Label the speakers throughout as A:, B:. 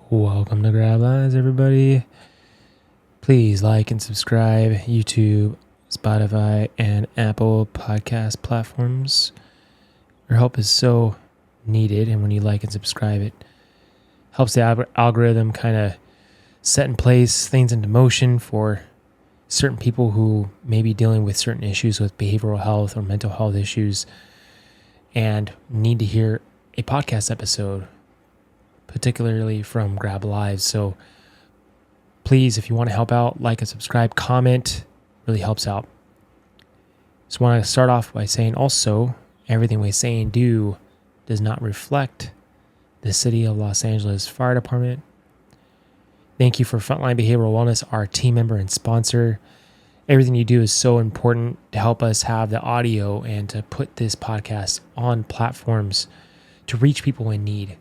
A: Welcome to Grablives, everybody. Please like and subscribe YouTube, Spotify, and Apple podcast platforms. Your help is so needed, and when you like and subscribe, it helps the algorithm kind of set in place things into motion for certain people who may be dealing with certain issues with behavioral health or mental health issues and need to hear a podcast episode, particularly from Grablives. So please, if you want to help out, like and subscribe, comment, really helps out. Just want to start off by saying also, everything we say and do does not reflect the City of Los Angeles Fire Department. Thank you for Frontline Behavioral Wellness, our team member and sponsor. Everything you do is so important to help us have the audio and to put this podcast on platforms to reach people in need.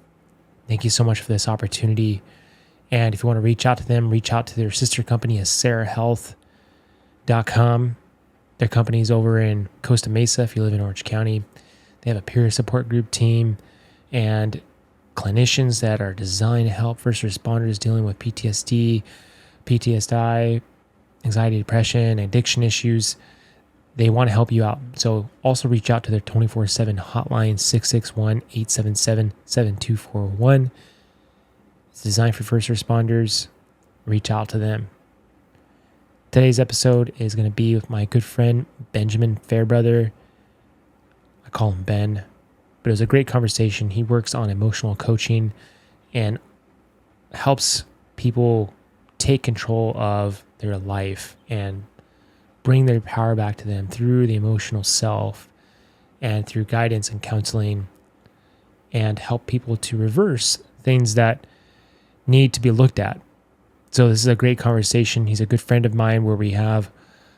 A: Thank you so much for this opportunity. And if you want to reach out to them, reach out to their sister company, SarahHealth.com. Their company is over in Costa Mesa if you live in Orange County. They have a peer support group team and clinicians that are designed to help first responders dealing with PTSD, PTSI, anxiety, depression, addiction issues. They want to help you out. So also reach out to their 24/7 hotline, 661-877-7241. It's designed for first responders. Reach out to them. Today's episode is going to be with my good friend, Benjamin Fairbrother. I call him Ben, but it was a great conversation. He works on emotional coaching and helps people take control of their life and bring their power back to them through the emotional self and through guidance and counseling, and help people to reverse things that need to be looked at. So this is a great conversation. He's a good friend of mine where we have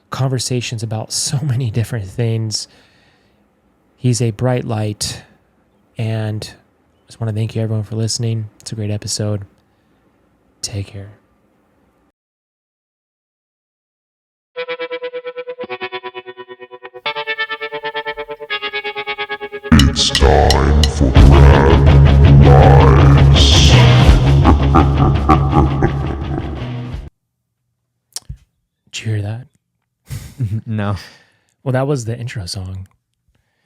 A: conversations about so many different things. He's a bright light, and I just want to thank you everyone for listening. It's a great episode. Take care.
B: It's time for Grablives.
A: Did you hear that?
C: No.
A: Well, that was the intro song.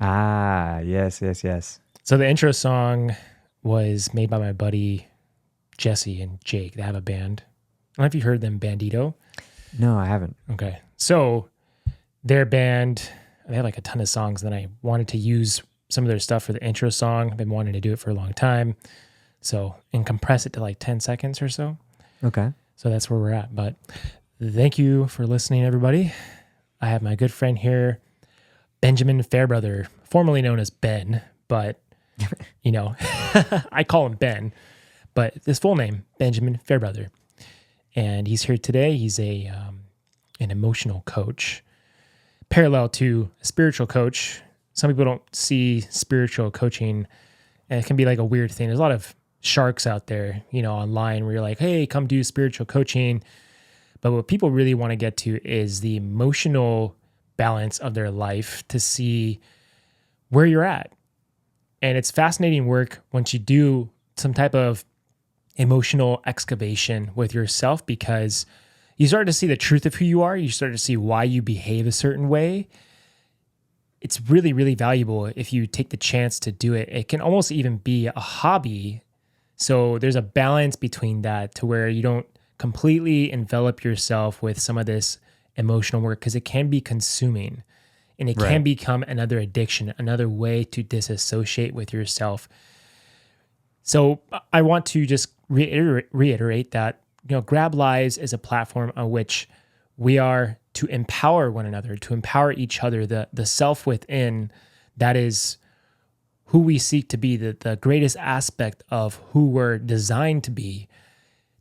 C: Ah, yes.
A: So the intro song was made by my buddy Jesse and Jake. They have a band. I don't know if you heard them, Bandito.
C: No, I haven't.
A: Okay. So their band, they have like a ton of songs. Then I wanted to use some of their stuff for the intro song. I've been wanting to do it for a long time. So, and compress it to like 10 seconds or so.
C: Okay.
A: So that's where we're at. But thank you for listening, everybody. I have my good friend here, Benjamin Fairbrother, formerly known as Ben, but, you know, I call him Ben, but his full name, Benjamin Fairbrother. And he's here today. He's an emotional coach, parallel to a spiritual coach. Some people don't see spiritual coaching, and it can be like a weird thing. There's a lot of sharks out there, you know, online where you're like, hey, come do spiritual coaching. But what people really want to get to is the emotional balance of their life to see where you're at. And it's fascinating work once you do some type of emotional excavation with yourself, because you start to see the truth of who you are. You start to see why you behave a certain way. It's really, really valuable if you take the chance to do it. It can almost even be a hobby. So there's a balance between that to where you don't completely envelop yourself with some of this emotional work, because it can be consuming and it can become another addiction, another way to disassociate with yourself. So I want to just reiterate that, you know, Grablives is a platform on which we are to empower one another, to empower each other, the self within, that is who we seek to be, the greatest aspect of who we're designed to be.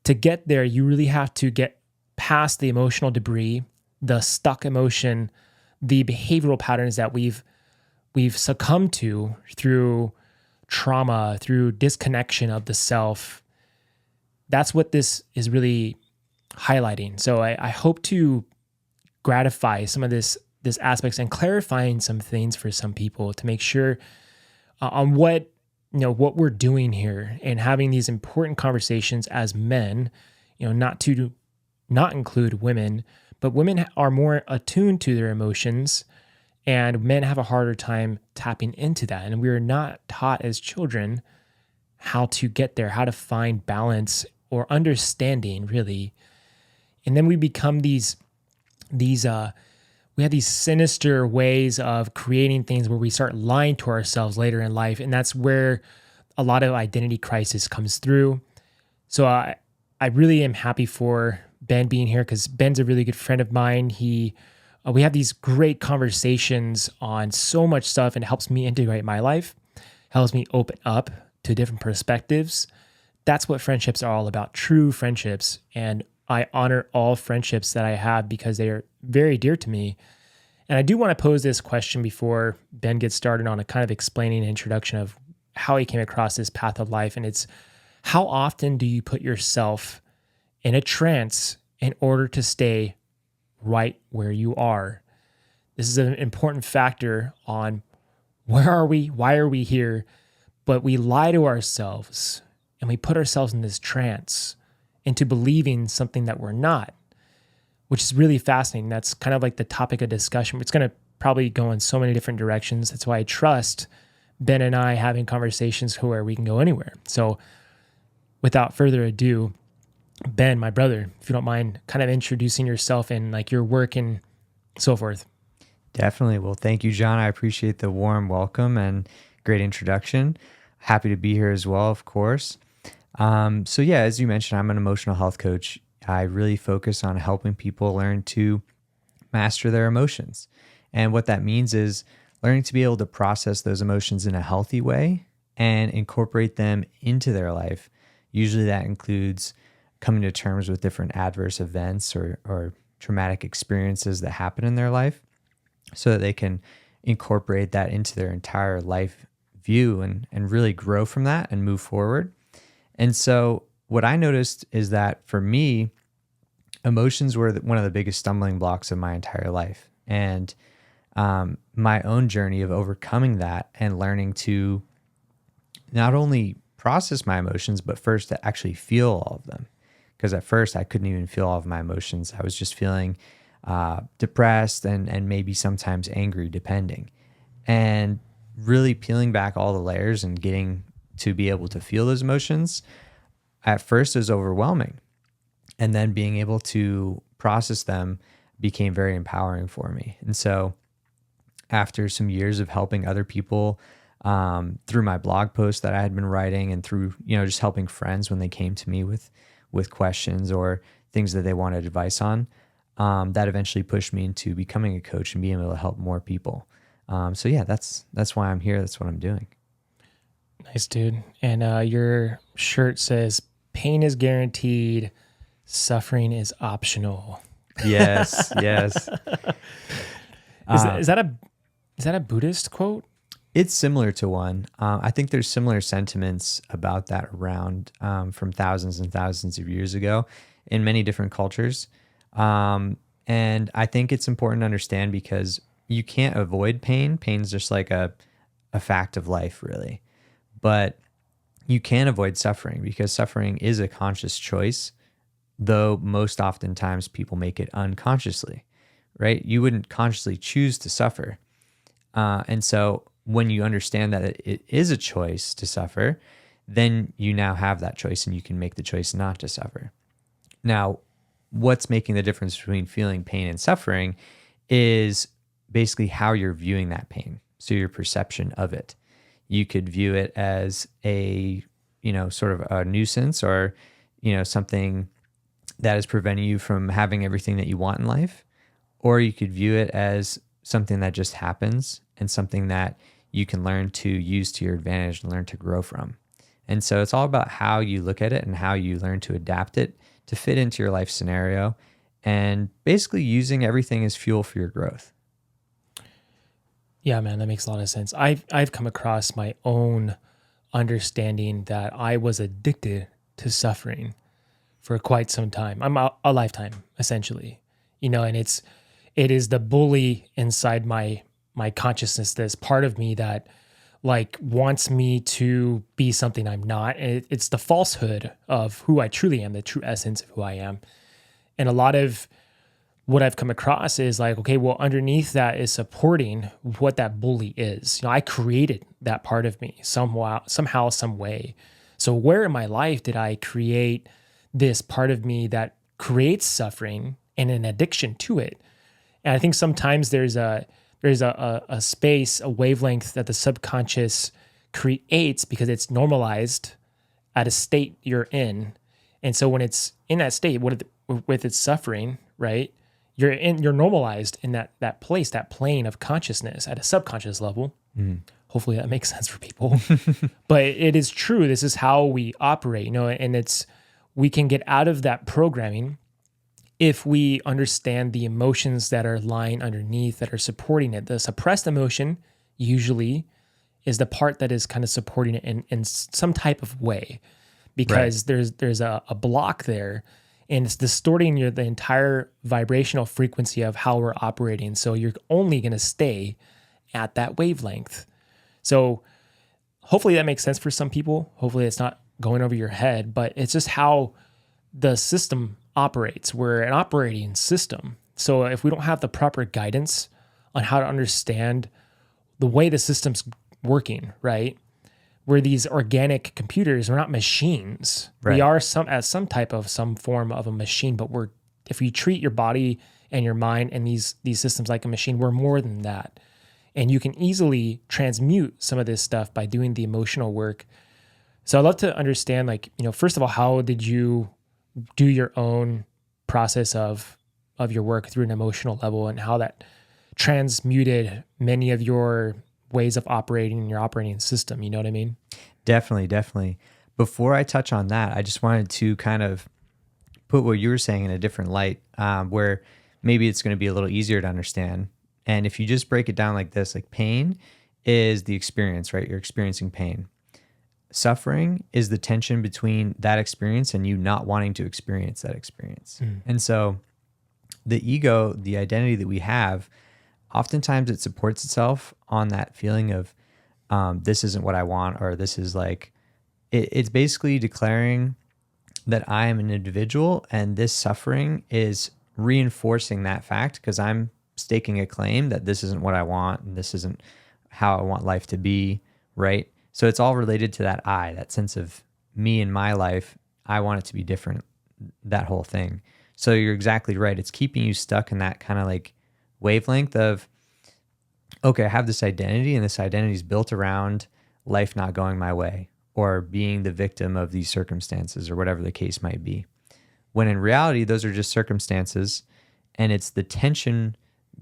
A: To get there, you really have to get past the emotional debris, the stuck emotion, the behavioral patterns that we've succumbed to through trauma, through disconnection of the self. That's what this is really highlighting. So I hope to gratify some of this aspects and clarifying some things for some people to make sure on what what we're doing here and having these important conversations as men, not to not include women, but women are more attuned to their emotions and men have a harder time tapping into that. And we are not taught as children how to get there, how to find balance or understanding really. And then we become we have these sinister ways of creating things where we start lying to ourselves later in life. And that's where a lot of identity crisis comes through. So I really am happy for Ben being here because Ben's a really good friend of mine. We have these great conversations on so much stuff and it helps me integrate my life, helps me open up to different perspectives. That's what friendships are all about, true friendships. And I honor all friendships that I have because they are very dear to me. And I do want to pose this question before Ben gets started on a kind of explaining an introduction of how he came across this path of life. And it's, how often do you put yourself in a trance in order to stay right where you are? This is an important factor on where are we, why are we here? But we lie to ourselves and we put ourselves in this trance into believing something that we're not, which is really fascinating. That's kind of like the topic of discussion. It's going to probably go in so many different directions. That's why I trust Ben and I having conversations where we can go anywhere. So without further ado, Ben, my brother, if you don't mind kind of introducing yourself and like your work and so forth.
C: Definitely. Well, thank you, John. I appreciate the warm welcome and great introduction. Happy to be here as well, of course. So yeah, as you mentioned, I'm an emotional health coach. I really focus on helping people learn to master their emotions. And what that means is learning to be able to process those emotions in a healthy way and incorporate them into their life. Usually that includes coming to terms with different adverse events or traumatic experiences that happen in their life so that they can incorporate that into their entire life view and really grow from that and move forward. And so what I noticed is that for me, emotions were one of the biggest stumbling blocks of my entire life. And my own journey of overcoming that and learning to not only process my emotions, but first to actually feel all of them. Because at first I couldn't even feel all of my emotions. I was just feeling depressed and maybe sometimes angry, depending. And really peeling back all the layers and getting to be able to feel those emotions, at first it was overwhelming. And then being able to process them became very empowering for me. And so after some years of helping other people through my blog posts that I had been writing and through, just helping friends when they came to me with questions or things that they wanted advice on, that eventually pushed me into becoming a coach and being able to help more people. So yeah, that's why I'm here. That's what I'm doing.
A: Nice, dude. And your shirt says, "Pain is guaranteed, suffering is optional."
C: Yes, yes.
A: Is that a Buddhist quote?
C: It's similar to one. I think there's similar sentiments about that around from thousands and thousands of years ago in many different cultures. And I think it's important to understand because you can't avoid pain. Pain's just like a fact of life, really. But you can avoid suffering because suffering is a conscious choice, though most oftentimes people make it unconsciously, right? You wouldn't consciously choose to suffer. And so when you understand that it is a choice to suffer, then you now have that choice and you can make the choice not to suffer. Now, what's making the difference between feeling pain and suffering is basically how you're viewing that pain. So your perception of it. You could view it as a, sort of a nuisance or, something that is preventing you from having everything that you want in life. Or you could view it as something that just happens and something that you can learn to use to your advantage and learn to grow from. And so it's all about how you look at it and how you learn to adapt it to fit into your life scenario and basically using everything as fuel for your growth.
A: Yeah, man, that makes a lot of sense. I've come across my own understanding that I was addicted to suffering for quite some time. I'm a lifetime, essentially, and it is the bully inside my consciousness, this part of me that like wants me to be something I'm not. And it's the falsehood of who I truly am, the true essence of who I am. And a lot of what I've come across is like, okay, well, underneath that is supporting what that bully is. I created that part of me somehow, some way. So where in my life did I create this part of me that creates suffering and an addiction to it? And I think sometimes there's a space, a wavelength that the subconscious creates because it's normalized at a state you're in. And so when it's in that state, with its suffering, right? You're normalized in that place, that plane of consciousness at a subconscious level. Hopefully that makes sense for people. But it is true. This is how we operate, and we can get out of that programming if we understand the emotions that are lying underneath, that are supporting it. The suppressed emotion usually is the part that is kind of supporting it in some type of way, because there's a block there, and it's distorting the entire vibrational frequency of how we're operating. So you're only going to stay at that wavelength. So hopefully that makes sense for some people. Hopefully it's not going over your head, but it's just how the system operates. We're an operating system. So if we don't have the proper guidance on how to understand the way the system's working, right? We're these organic computers. We're not machines.
C: Right.
A: We are some form of a machine, but if you treat your body and your mind and these systems like a machine, we're more than that. And you can easily transmute some of this stuff by doing the emotional work. So I'd love to understand, first of all, how did you do your own process of your work through an emotional level, and how that transmuted many of your ways of operating in your operating system? You know what I mean?
C: Definitely. Before I touch on that, I just wanted to kind of put what you were saying in a different light, where maybe it's going to be a little easier to understand. And if you just break it down like this, like pain is the experience, right? You're experiencing pain. Suffering is the tension between that experience and you not wanting to experience that experience. And so the ego, the identity that we have, oftentimes it supports itself on that feeling of this isn't what I want, or this is like, it's basically declaring that I am an individual, and this suffering is reinforcing that fact because I'm staking a claim that this isn't what I want and this isn't how I want life to be, right? So it's all related to that I, that sense of me in my life. I want it to be different, that whole thing. So you're exactly right. It's keeping you stuck in that kind of like wavelength of, okay, I have this identity, and this identity is built around life not going my way or being the victim of these circumstances or whatever the case might be. When in reality, those are just circumstances, and it's the tension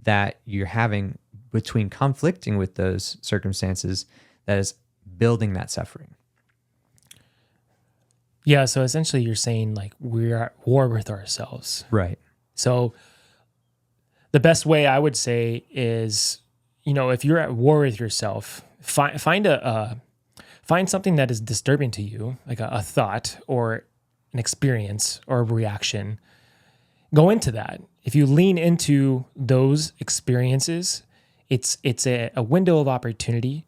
C: that you're having between conflicting with those circumstances that is building that suffering.
A: Yeah, so essentially you're saying like we're at war with ourselves.
C: Right.
A: So the best way I would say is, if you're at war with yourself, find something that is disturbing to you, like a thought or an experience or a reaction. Go into that. If you lean into those experiences, it's a window of opportunity,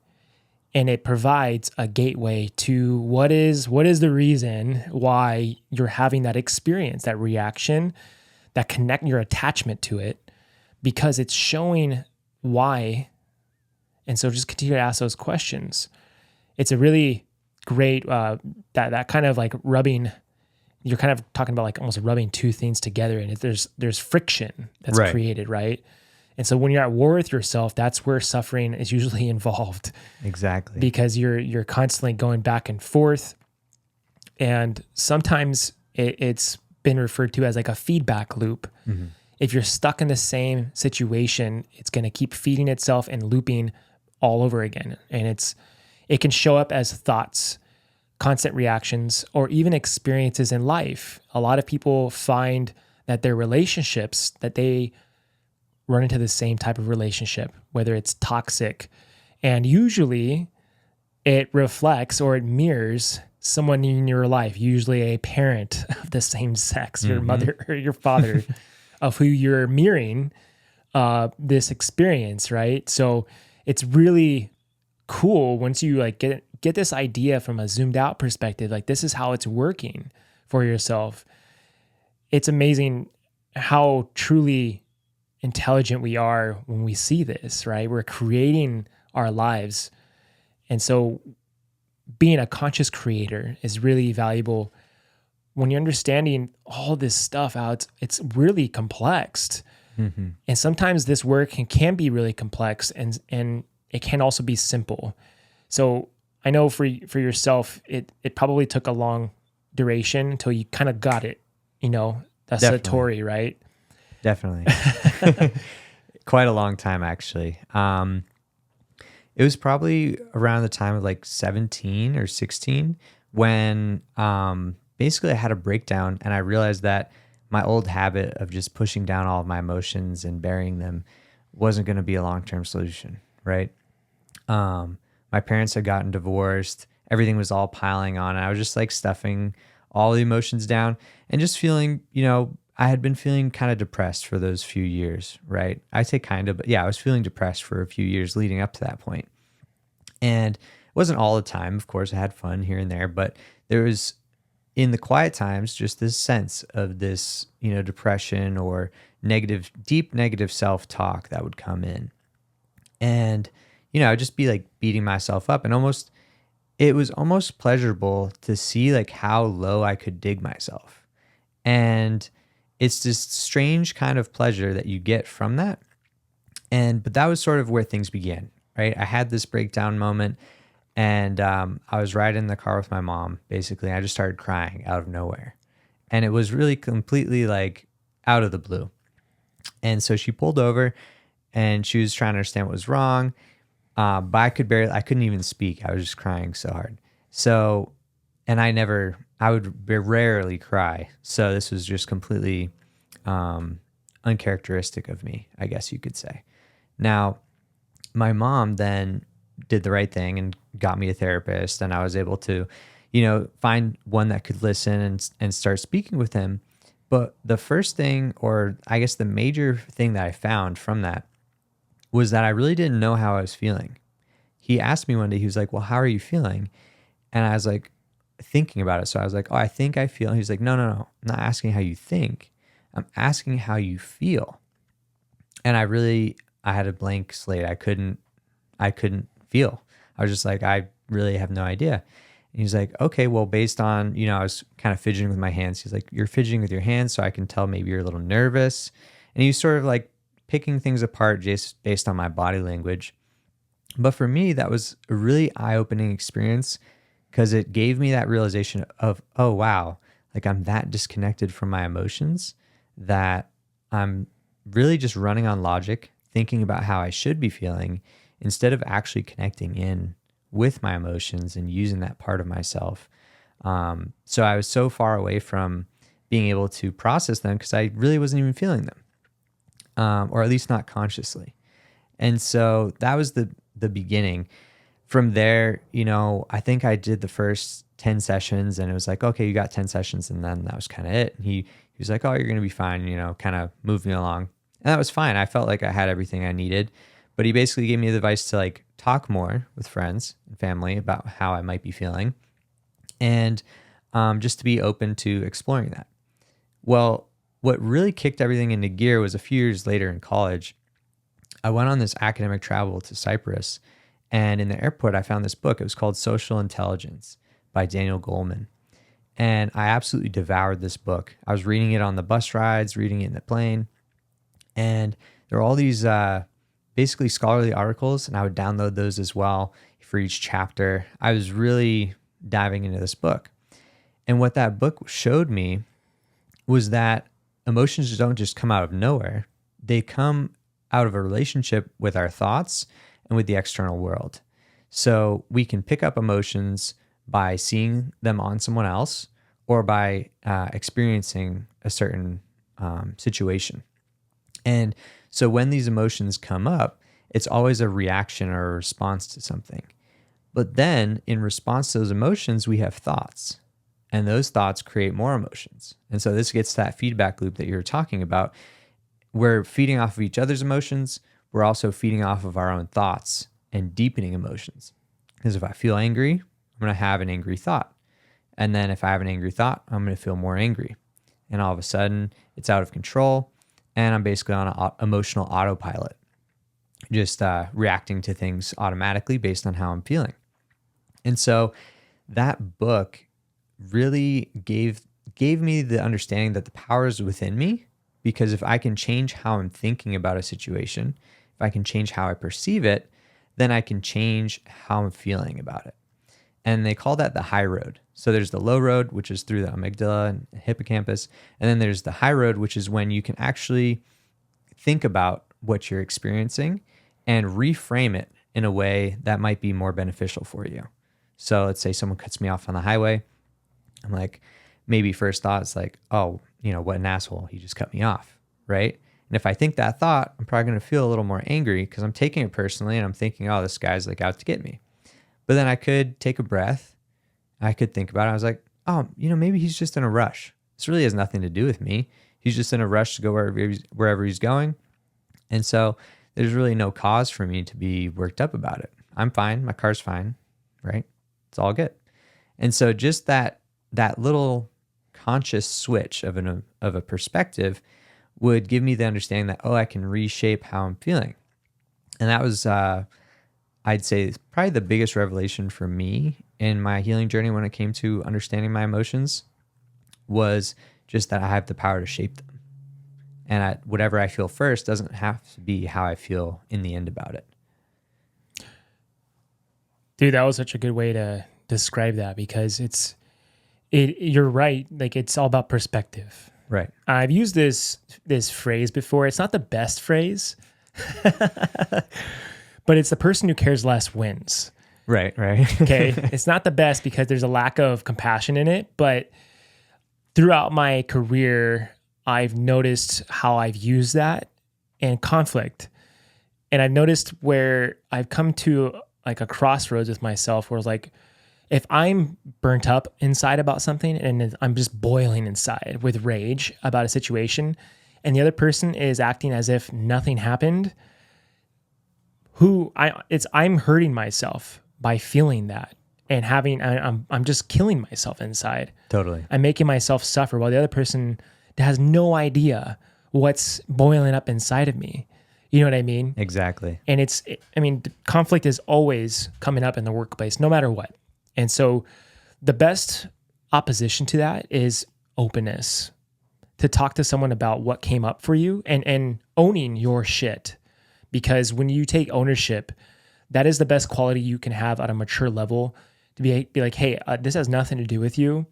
A: and it provides a gateway to what is the reason why you're having that experience, that reaction, that connect your attachment to it, because it's showing why. And so just continue to ask those questions. It's a really great, that kind of like rubbing, you're kind of talking about like almost rubbing two things together, and there's friction that's created, right? And so when you're at war with yourself, that's where suffering is usually involved.
C: Exactly.
A: Because you're constantly going back and forth. And sometimes it's been referred to as like a feedback loop. Mm-hmm. If you're stuck in the same situation, it's going to keep feeding itself and looping all over again. And it can show up as thoughts, constant reactions, or even experiences in life. A lot of people find that their relationships, that they run into the same type of relationship, whether it's toxic, and usually it reflects or it mirrors someone in your life, usually a parent of the same sex, your mother or your father, of who you're mirroring this experience, right? So it's really cool once you like get this idea from a zoomed out perspective, like this is how it's working for yourself. It's amazing how truly intelligent we are when we see this, right? We're creating our lives. And so being a conscious creator is really valuable when you're understanding all this stuff out. It's really complex.
C: Mm-hmm.
A: And sometimes this work can be really complex, and it can also be simple. So I know for yourself, it probably took a long duration until you kind of got it, that's Satori, right?
C: Definitely. Quite a long time, actually. It was probably around the time of like 17 or 16 when basically I had a breakdown, and I realized that my old habit of just pushing down all of my emotions and burying them wasn't going to be a long-term solution, right? My parents had gotten divorced. Everything was all piling on, and I was just like stuffing all the emotions down and just feeling, I had been feeling kind of depressed for those few years, right? I say kind of, but yeah, I was feeling depressed for a few years leading up to that point. And it wasn't all the time. Of course, I had fun here and there, but there was, in the quiet times, just this sense of this, depression or deep negative self-talk that would come in. And, I'd just be like beating myself up, and it was almost pleasurable to see like how low I could dig myself. And it's this strange kind of pleasure that you get from that. But that was sort of where things began, right? I had this breakdown moment, and I was riding in the car with my mom, basically. I just started crying out of nowhere. And it was really completely like out of the blue. And so she pulled over, and she was trying to understand what was wrong. But I couldn't even speak. I was just crying so hard. So, and I would rarely cry. So this was just completely uncharacteristic of me, I guess you could say. Now, my mom then did the right thing and got me a therapist, and I was able to, find one that could listen and start speaking with him. But the first thing, or I guess the major thing that I found from that, was that I really didn't know how I was feeling. He asked me one day, he was like, well, how are you feeling? And I was like, thinking about it. So I was like, oh, I think I feel. He's like, no, I'm not asking how you think. I'm asking how you feel. And I had a blank slate. I couldn't feel. I was just like, I really have no idea. And he's like, okay, well, based on, I was kind of fidgeting with my hands. He's like, you're fidgeting with your hands, so I can tell maybe you're a little nervous. And he was sort of like picking things apart just based on my body language. But for me, that was a really eye-opening experience, because it gave me that realization of, oh, wow, like I'm that disconnected from my emotions that I'm really just running on logic, thinking about how I should be feeling instead of actually connecting in with my emotions and using that part of myself. So I was so far away from being able to process them because I really wasn't even feeling them, or at least not consciously. And so that was the beginning. From there, I think I did the first 10 sessions, and it was like, okay, you got 10 sessions. And then that was kind of it. And he was like, oh, you're going to be fine, kind of move me along. And that was fine. I felt like I had everything I needed, but he basically gave me the advice to like talk more with friends and family about how I might be feeling, and just to be open to exploring that. Well, what really kicked everything into gear was a few years later in college. I went on this academic travel to Cyprus, and in the airport, I found this book. It was called Social Intelligence by Daniel Goleman. And I absolutely devoured this book. I was reading it on the bus rides, reading it in the plane. And there were all these basically scholarly articles, and I would download those as well for each chapter. I was really diving into this book. And what that book showed me was that emotions don't just come out of nowhere. They come out of a relationship with our thoughts and with the external world. So we can pick up emotions by seeing them on someone else or by experiencing a certain situation. And so when these emotions come up, it's always a reaction or a response to something. But then in response to those emotions, we have thoughts, and those thoughts create more emotions. And so this gets to that feedback loop that you were talking about. We're feeding off of each other's emotions. We're also feeding off of our own thoughts and deepening emotions. Because if I feel angry, I'm going to have an angry thought. And then if I have an angry thought, I'm going to feel more angry. And all of a sudden, it's out of control. And I'm basically on an emotional autopilot, just reacting to things automatically based on how I'm feeling. And so that book really gave me the understanding that the power is within me, because if I can change how I'm thinking about a situation, if I can change how I perceive it, then I can change how I'm feeling about it. And they call that the high road. So there's the low road, which is through the amygdala and hippocampus. And then there's the high road, which is when you can actually think about what you're experiencing and reframe it in a way that might be more beneficial for you. So let's say someone cuts me off on the highway. I'm like, maybe first thought is like, oh, what an asshole. He just cut me off, right? And if I think that thought, I'm probably going to feel a little more angry because I'm taking it personally and I'm thinking, oh, this guy's like out to get me. But then I could take a breath. I could think about it. I was like, oh, maybe he's just in a rush. This really has nothing to do with me. He's just in a rush to go wherever he's going. And so there's really no cause for me to be worked up about it. I'm fine. My car's fine, right? It's all good. And so just that little conscious switch of a perspective would give me the understanding that, I can reshape how I'm feeling. And that was, I'd say, probably the biggest revelation for me in my healing journey when it came to understanding my emotions, was just that I have the power to shape them. And whatever I feel first doesn't have to be how I feel in the end about it.
A: Dude, that was such a good way to describe that, because you're right. Like, it's all about perspective.
C: Right.
A: I've used this phrase before. It's not the best phrase, but it's the person who cares less wins.
C: Right.
A: Okay. It's not the best because there's a lack of compassion in it, but throughout my career, I've noticed how I've used that in conflict. And I've noticed where I've come to like a crossroads with myself where it's like, if I'm burnt up inside about something and I'm just boiling inside with rage about a situation, and the other person is acting as if nothing happened, I'm hurting myself by feeling that and I'm just killing myself inside.
C: Totally.
A: I'm making myself suffer while the other person has no idea what's boiling up inside of me. You know what I mean?
C: Exactly.
A: And conflict is always coming up in the workplace, no matter what. And so the best opposition to that is openness, to talk to someone about what came up for you and owning your shit. Because when you take ownership, that is the best quality you can have at a mature level, to be like, hey, this has nothing to do with you,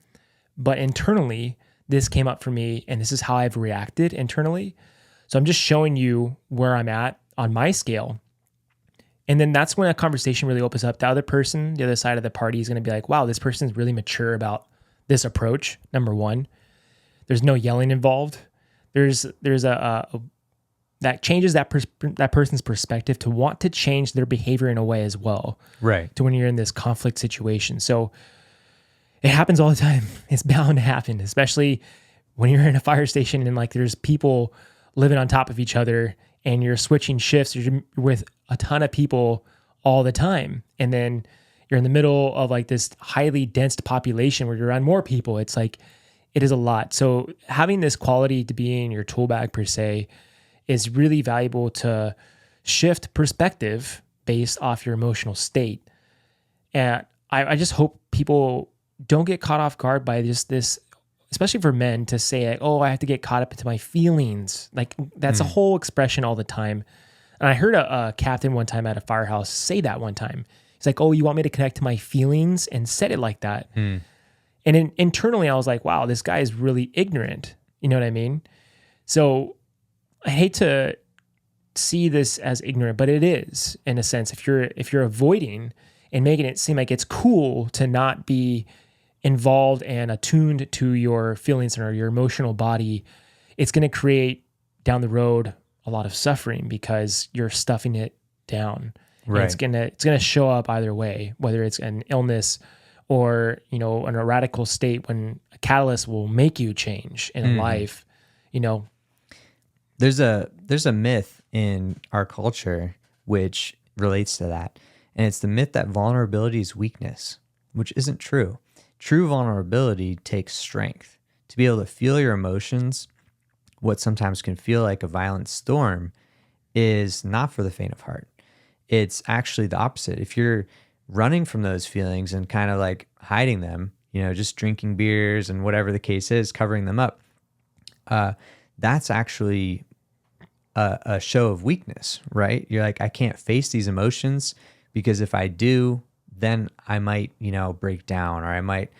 A: but internally, this came up for me and this is how I've reacted internally. So I'm just showing you where I'm at on my scale. And then that's when a conversation really opens up. The other person, the other side of the party, is going to be like, wow, this person's really mature about this approach. Number one, there's no yelling involved. There's that changes that person's perspective to want to change their behavior in a way as well.
C: Right.
A: To when you're in this conflict situation. So it happens all the time. It's bound to happen, especially when you're in a fire station and like there's people living on top of each other and you're switching shifts. You're with a ton of people all the time. And then you're in the middle of like this highly dense population where you're around more people. It's like, it is a lot. So having this quality to be in your tool bag per se is really valuable to shift perspective based off your emotional state. And I just hope people don't get caught off guard by this, especially for men, to say, like, oh, I have to get caught up into my feelings. Like, that's a whole expression all the time. And I heard a captain one time at a firehouse say that one time. He's like, oh, you want me to connect to my feelings? And said it like that. And internally, I was like, wow, this guy is really ignorant. You know what I mean? So I hate to see this as ignorant, but it is, in a sense. If you're avoiding and making it seem like it's cool to not be involved and attuned to your feelings or your emotional body, it's going to create down the road a lot of suffering because you're stuffing it down.
C: Right.
A: And it's gonna show up either way, whether it's an illness or an erratical state, when a catalyst will make you change in life.
C: There's a myth in our culture which relates to that, And it's the myth that vulnerability is weakness, which isn't true. True vulnerability takes strength. To be able to feel your emotions, what sometimes can feel like a violent storm, is not for the faint of heart. It's actually the opposite. If you're running from those feelings and kind of like hiding them, just drinking beers and whatever the case is, covering them up, that's actually a show of weakness, right? You're like, I can't face these emotions because if I do, then I might, break down, or I might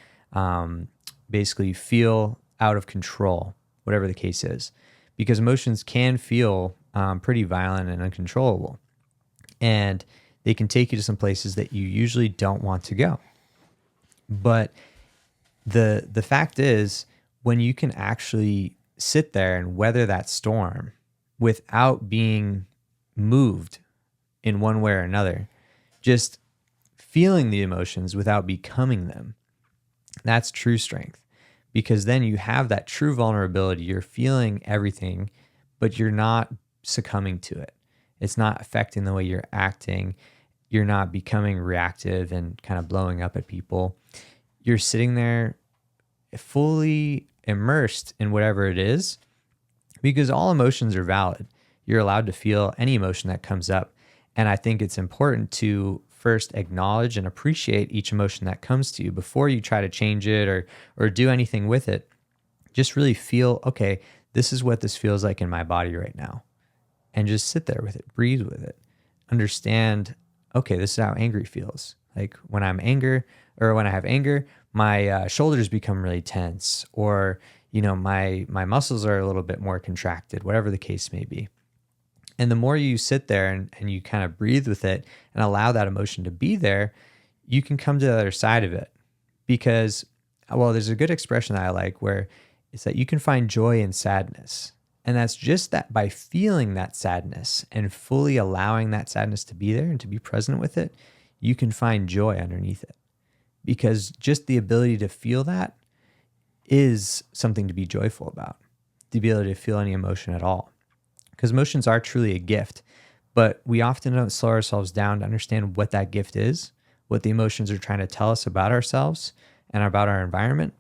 C: basically feel out of control, whatever the case is, because emotions can feel pretty violent and uncontrollable, and they can take you to some places that you usually don't want to go. But the fact is, when you can actually sit there and weather that storm without being moved in one way or another, just feeling the emotions without becoming them, that's true strength. Because then you have that true vulnerability. You're feeling everything, but you're not succumbing to it. It's not affecting the way you're acting. You're not becoming reactive and kind of blowing up at people. You're sitting there fully immersed in whatever it is, because all emotions are valid. You're allowed to feel any emotion that comes up. And I think it's important to first acknowledge and appreciate each emotion that comes to you before you try to change it or do anything with it. Just really feel, okay, this is what this feels like in my body right now. And just sit there with it, breathe with it. Understand, okay, this is how angry feels. Like when I'm angry, or when I have anger, my shoulders become really tense, or my muscles are a little bit more contracted, whatever the case may be. And the more you sit there and you kind of breathe with it and allow that emotion to be there, you can come to the other side of it. Because, well, there's a good expression that I like where it's that you can find joy in sadness. And that's just that by feeling that sadness and fully allowing that sadness to be there and to be present with it, you can find joy underneath it. Because just the ability to feel that is something to be joyful about, the ability to feel any emotion at all. Because emotions are truly a gift, but we often don't slow ourselves down to understand what that gift is, what the emotions are trying to tell us about ourselves and about our environment.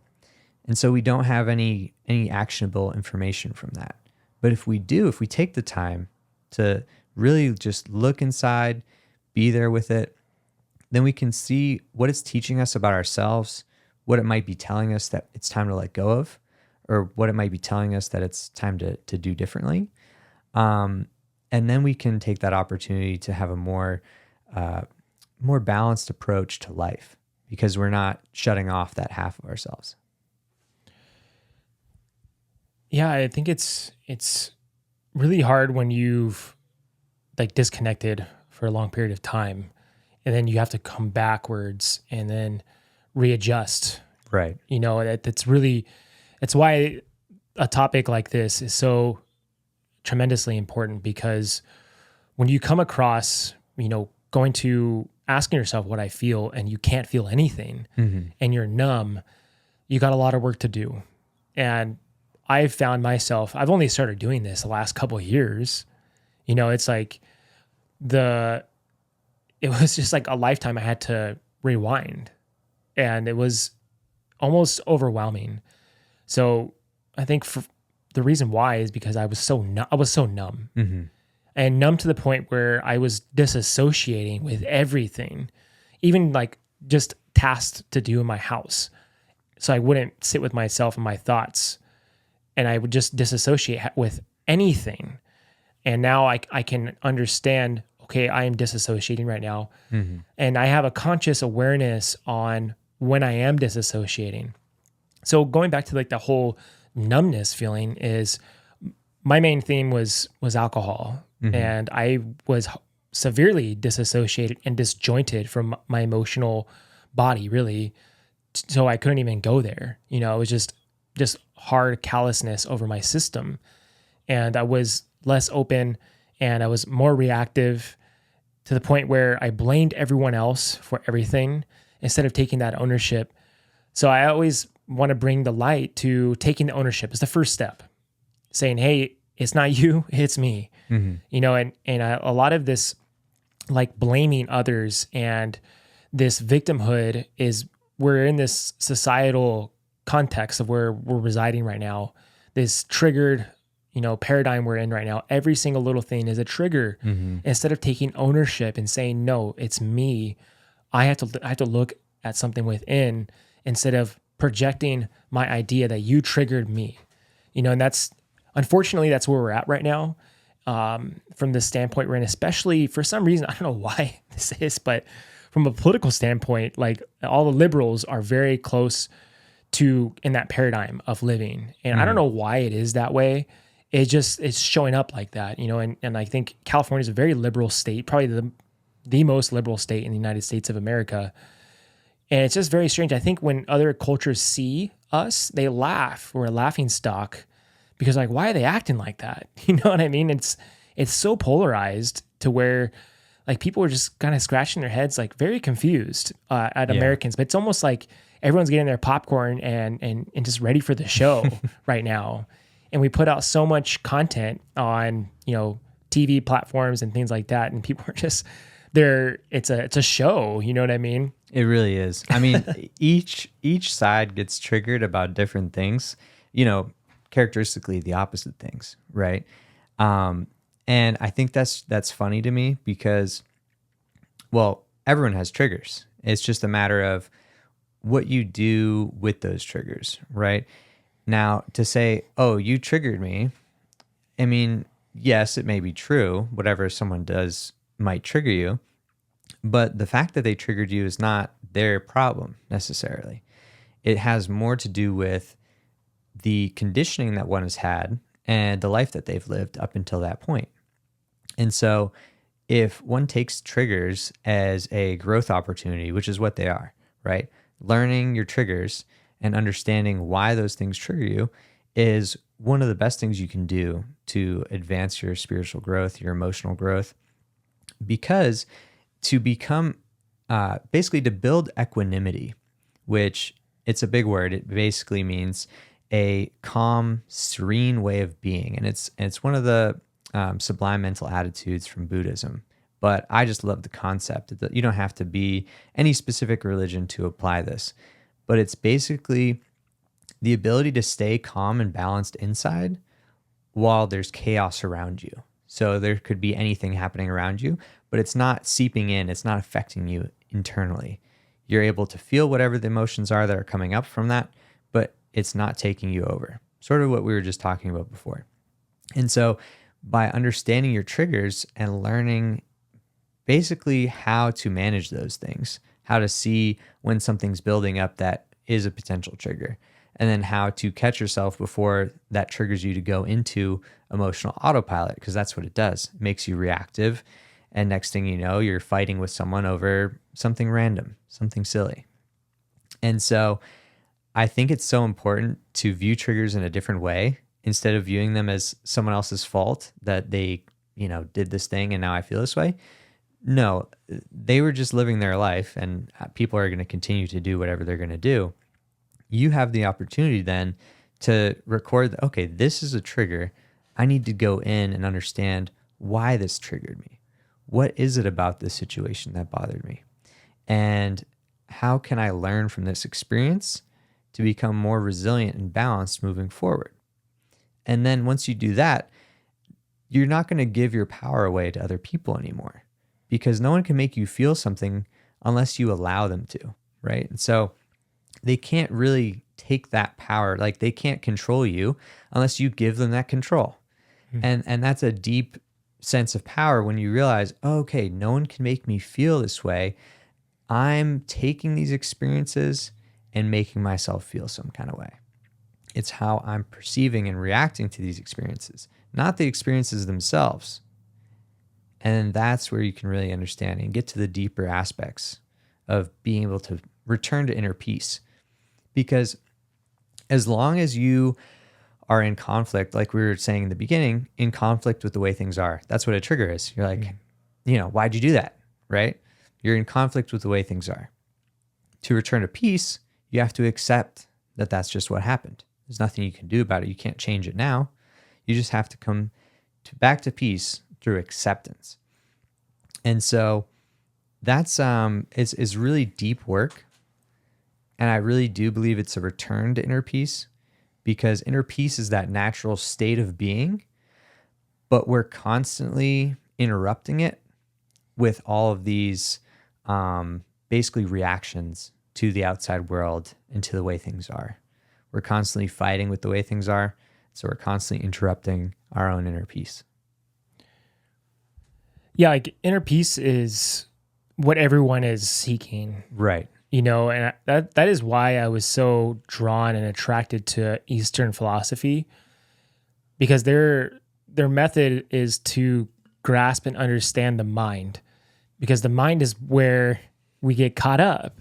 C: And so we don't have any actionable information from that. But if we take the time to really just look inside, be there with it, then we can see what it's teaching us about ourselves, what it might be telling us that it's time to let go of, or what it might be telling us that it's time to do differently. And then we can take that opportunity to have a more balanced approach to life, because we're not shutting off that half of ourselves.
A: Yeah, I think it's really hard when you've like disconnected for a long period of time, and then you have to come backwards and then readjust.
C: Right.
A: It's why a topic like this is so tremendously important, because when you come across, going to asking yourself what I feel and you can't feel anything,
C: Mm-hmm.
A: and you're numb, you got a lot of work to do. And I've found myself, I've only started doing this the last couple of years. It's like it was just like a lifetime I had to rewind, and it was almost overwhelming. So I think the reason why is because I was so numb,
C: Mm-hmm.
A: and numb to the point where I was disassociating with everything, even like just tasks to do in my house. So I wouldn't sit with myself and my thoughts, and I would just disassociate with anything. And now I can understand, okay, I am disassociating right now.
C: Mm-hmm.
A: And I have a conscious awareness on when I am disassociating. So going back to like the whole numbness feeling, is my main theme was alcohol.
C: Mm-hmm.
A: And I was severely disassociated and disjointed from my emotional body, really. So I couldn't even go there. It was just hard callousness over my system. And I was less open, and I was more reactive, to the point where I blamed everyone else for everything instead of taking that ownership. So I always want to bring the light to taking the ownership as the first step, saying, hey, it's not you, it's me.
C: Mm-hmm.
A: And a lot of this like blaming others, and this victimhood is, we're in this societal context of where we're residing right now, this triggered, paradigm we're in right now. Every single little thing is a trigger. Instead of taking ownership and saying, no, it's me, I have to look at something within, instead of projecting my idea that you triggered me, and unfortunately that's where we're at right now. From the standpoint we're in, especially for some reason, I don't know why this is, but from a political standpoint, like all the liberals are very close to in that paradigm of living. And I don't know why it is that way. It's showing up like that, and I think California is a very liberal state, probably the most liberal state in the United States of America. And it's just very strange. I think when other cultures see us, they laugh. We're a laughing stock because, like, why are they acting like that? You know what I mean? It's so polarized to where, like, people are just kind of scratching their heads, like very confused at Americans. But it's almost like everyone's getting their popcorn and just ready for the show right now. And we put out so much content on, TV platforms and things like that. And people are just it's a show. You know what I mean?
C: It really is. I mean, each side gets triggered about different things, characteristically the opposite things, right? And I think that's funny to me because, well, everyone has triggers. It's just a matter of what you do with those triggers, right? Now, to say, oh, you triggered me, I mean, yes, it may be true. Whatever someone does might trigger you, but the fact that they triggered you is not their problem necessarily. It has more to do with the conditioning that one has had and the life that they've lived up until that point. And so if one takes triggers as a growth opportunity, which is what they are, right? Learning your triggers and understanding why those things trigger you is one of the best things you can do to advance your spiritual growth, your emotional growth, because to become, basically to build equanimity, which it's a big word. It basically means a calm, serene way of being. And it's one of the sublime mental attitudes from Buddhism. But I just love the concept that you don't have to be any specific religion to apply this. But it's basically the ability to stay calm and balanced inside while there's chaos around you. So there could be anything happening around you, but it's not seeping in. It's not affecting you internally. You're able to feel whatever the emotions are that are coming up from that, but it's not taking you over. Sort of what we were just talking about before. And so by understanding your triggers and learning basically how to manage those things, how to see when something's building up that is a potential trigger, and then how to catch yourself before that triggers you to go into emotional autopilot, because that's what it does. It makes you reactive. And next thing you know, you're fighting with someone over something random, something silly. And so I think it's so important to view triggers in a different way instead of viewing them as someone else's fault that they, did this thing and now I feel this way. No, they were just living their life and people are going to continue to do whatever they're going to do. You have the opportunity then to record, okay, this is a trigger. I need to go in and understand why this triggered me. What is it about this situation that bothered me? And how can I learn from this experience to become more resilient and balanced moving forward? And then once you do that, you're not going to give your power away to other people anymore, because no one can make you feel something unless you allow them to, right? And so they can't really take that power, like they can't control you unless you give them that control. And that's a deep sense of power when you realize, oh, okay, no one can make me feel this way. I'm taking these experiences and making myself feel some kind of way. It's how I'm perceiving and reacting to these experiences, not the experiences themselves. And that's where you can really understand and get to the deeper aspects of being able to return to inner peace. Because as long as you are in conflict, like we were saying in the beginning, in conflict with the way things are, that's what a trigger is. You're like, why'd you do that? Right? You're in conflict with the way things are. To return to peace, you have to accept that that's just what happened. There's nothing you can do about it. You can't change it now. You just have to come back to peace through acceptance. And so that's is really deep work. And I really do believe it's a return to inner peace, because inner peace is that natural state of being, but we're constantly interrupting it with all of these basically reactions to the outside world and to the way things are. We're constantly fighting with the way things are. So we're constantly interrupting our own inner peace.
A: Yeah, like inner peace is what everyone is seeking,
C: Right.
A: you know, and that is why I was so drawn and attracted to Eastern philosophy, because their method is to grasp and understand the mind, because the mind is where we get caught up.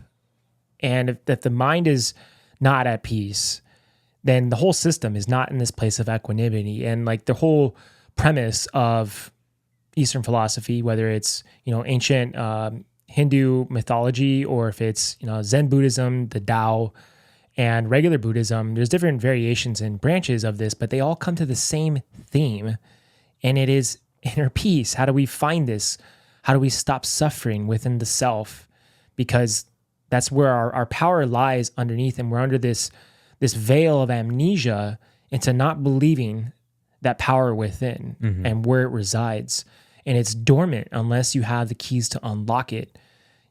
A: And if the mind is not at peace, then the whole system is not in this place of equanimity. And like the whole premise of Eastern philosophy, whether it's, you know, ancient Hindu mythology, or if it's, you know, Zen Buddhism, the Tao, and regular Buddhism, there's different variations and branches of this, but they all come to the same theme, and it is inner peace. How do we find this? How do we stop suffering within the self? Because that's where our power lies underneath, and we're under this veil of amnesia into not believing that power within and where it resides. And it's dormant unless you have the keys to unlock it.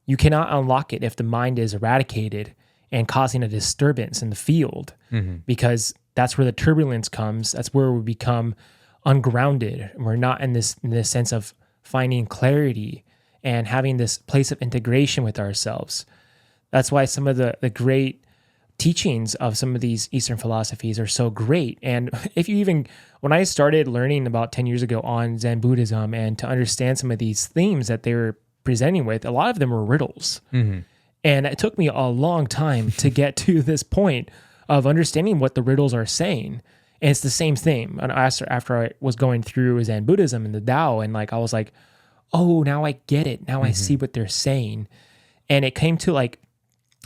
A: You cannot unlock it if the mind is eradicated and causing a disturbance in the field, because that's where the turbulence comes. That's where we become ungrounded. We're not in this sense of finding clarity and having this place of integration with ourselves. That's why some of the great teachings of some of these Eastern philosophies are so great. And when I started learning about 10 years ago on Zen Buddhism and to understand some of these themes that they were presenting with, a lot of them were riddles. And it took me a long time to get to this point of understanding what the riddles are saying. And it's the same thing. And after I was going through Zen Buddhism and the Tao, and like I was like, oh, now I get it. Now I see what they're saying. And it came to like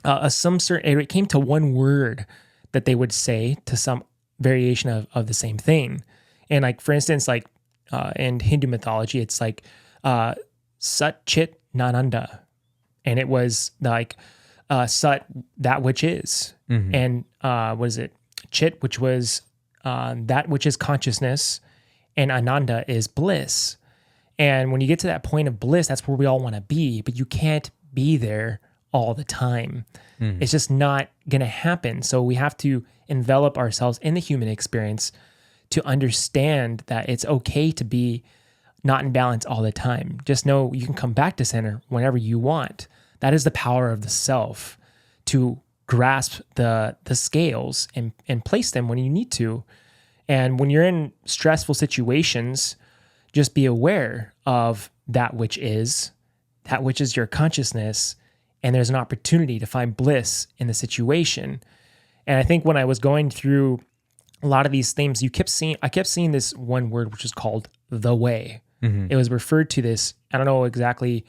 A: it came to one word that they would say to some variation of the same thing. And like, for instance, like in Hindu mythology, it's like Sat Chit Nananda. And it was like Sat, that which is. And what is it? Chit, which was that which is consciousness. And Ananda is bliss. And when you get to that point of bliss, that's where we all want to be. But you can't be there all the time. It's just not going to happen. So we have to envelop ourselves in the human experience to understand that it's okay to be not in balance all the time. Just know you can come back to center whenever you want. That is the power of the self, to grasp the scales and place them when you need to. And when you're in stressful situations, just be aware of that which is your consciousness. And there's an opportunity to find bliss in the situation. And I think when I was going through a lot of these themes, I kept seeing this one word, which is called the way. It was referred to this, I don't know exactly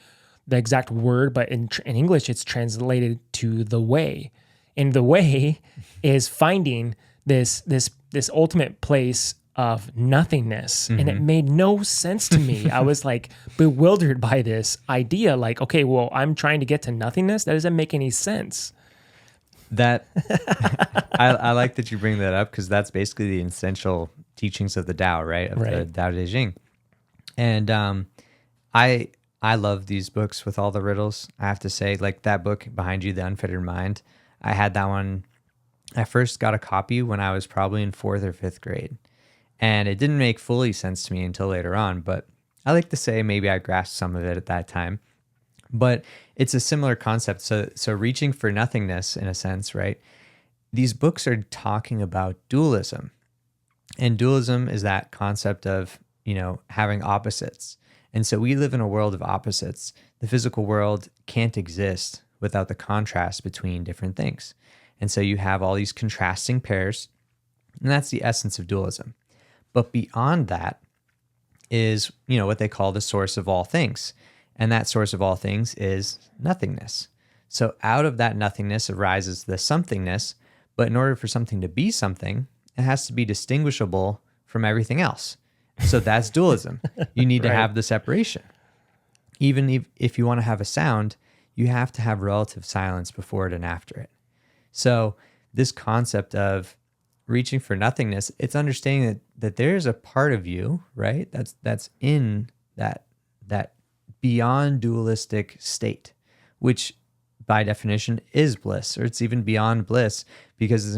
A: the exact word, but in English, it's translated to the way. And the way is finding this ultimate place of nothingness. And it made no sense to me. I was like bewildered by this idea. Like, okay, well, I'm trying to get to nothingness. That doesn't make any sense.
C: That I like that you bring that up, because that's basically the essential teachings of the Tao, right? Of the Tao Te Ching. And I love these books with all the riddles. I have to say, like that book behind you, The Unfettered Mind, I had that one. I first got a copy when I was probably in 4th or 5th grade. And it didn't make fully sense to me until later on, but I like to say maybe I grasped some of it at that time. But it's a similar concept. So reaching for nothingness, in a sense, right? These books are talking about dualism. And dualism is that concept of, you know, having opposites. And so we live in a world of opposites. The physical world can't exist without the contrast between different things. And so you have all these contrasting pairs, and that's the essence of dualism. But beyond that is, you know, what they call the source of all things. And that source of all things is nothingness. So out of that nothingness arises the somethingness, but in order for something to be something, it has to be distinguishable from everything else. So that's dualism. You need to have the separation. Even if you want to have a sound, you have to have relative silence before it and after it. So this concept of reaching for nothingness, it's understanding that there's a part of you, right? That's in that beyond dualistic state, which by definition is bliss, or it's even beyond bliss because it's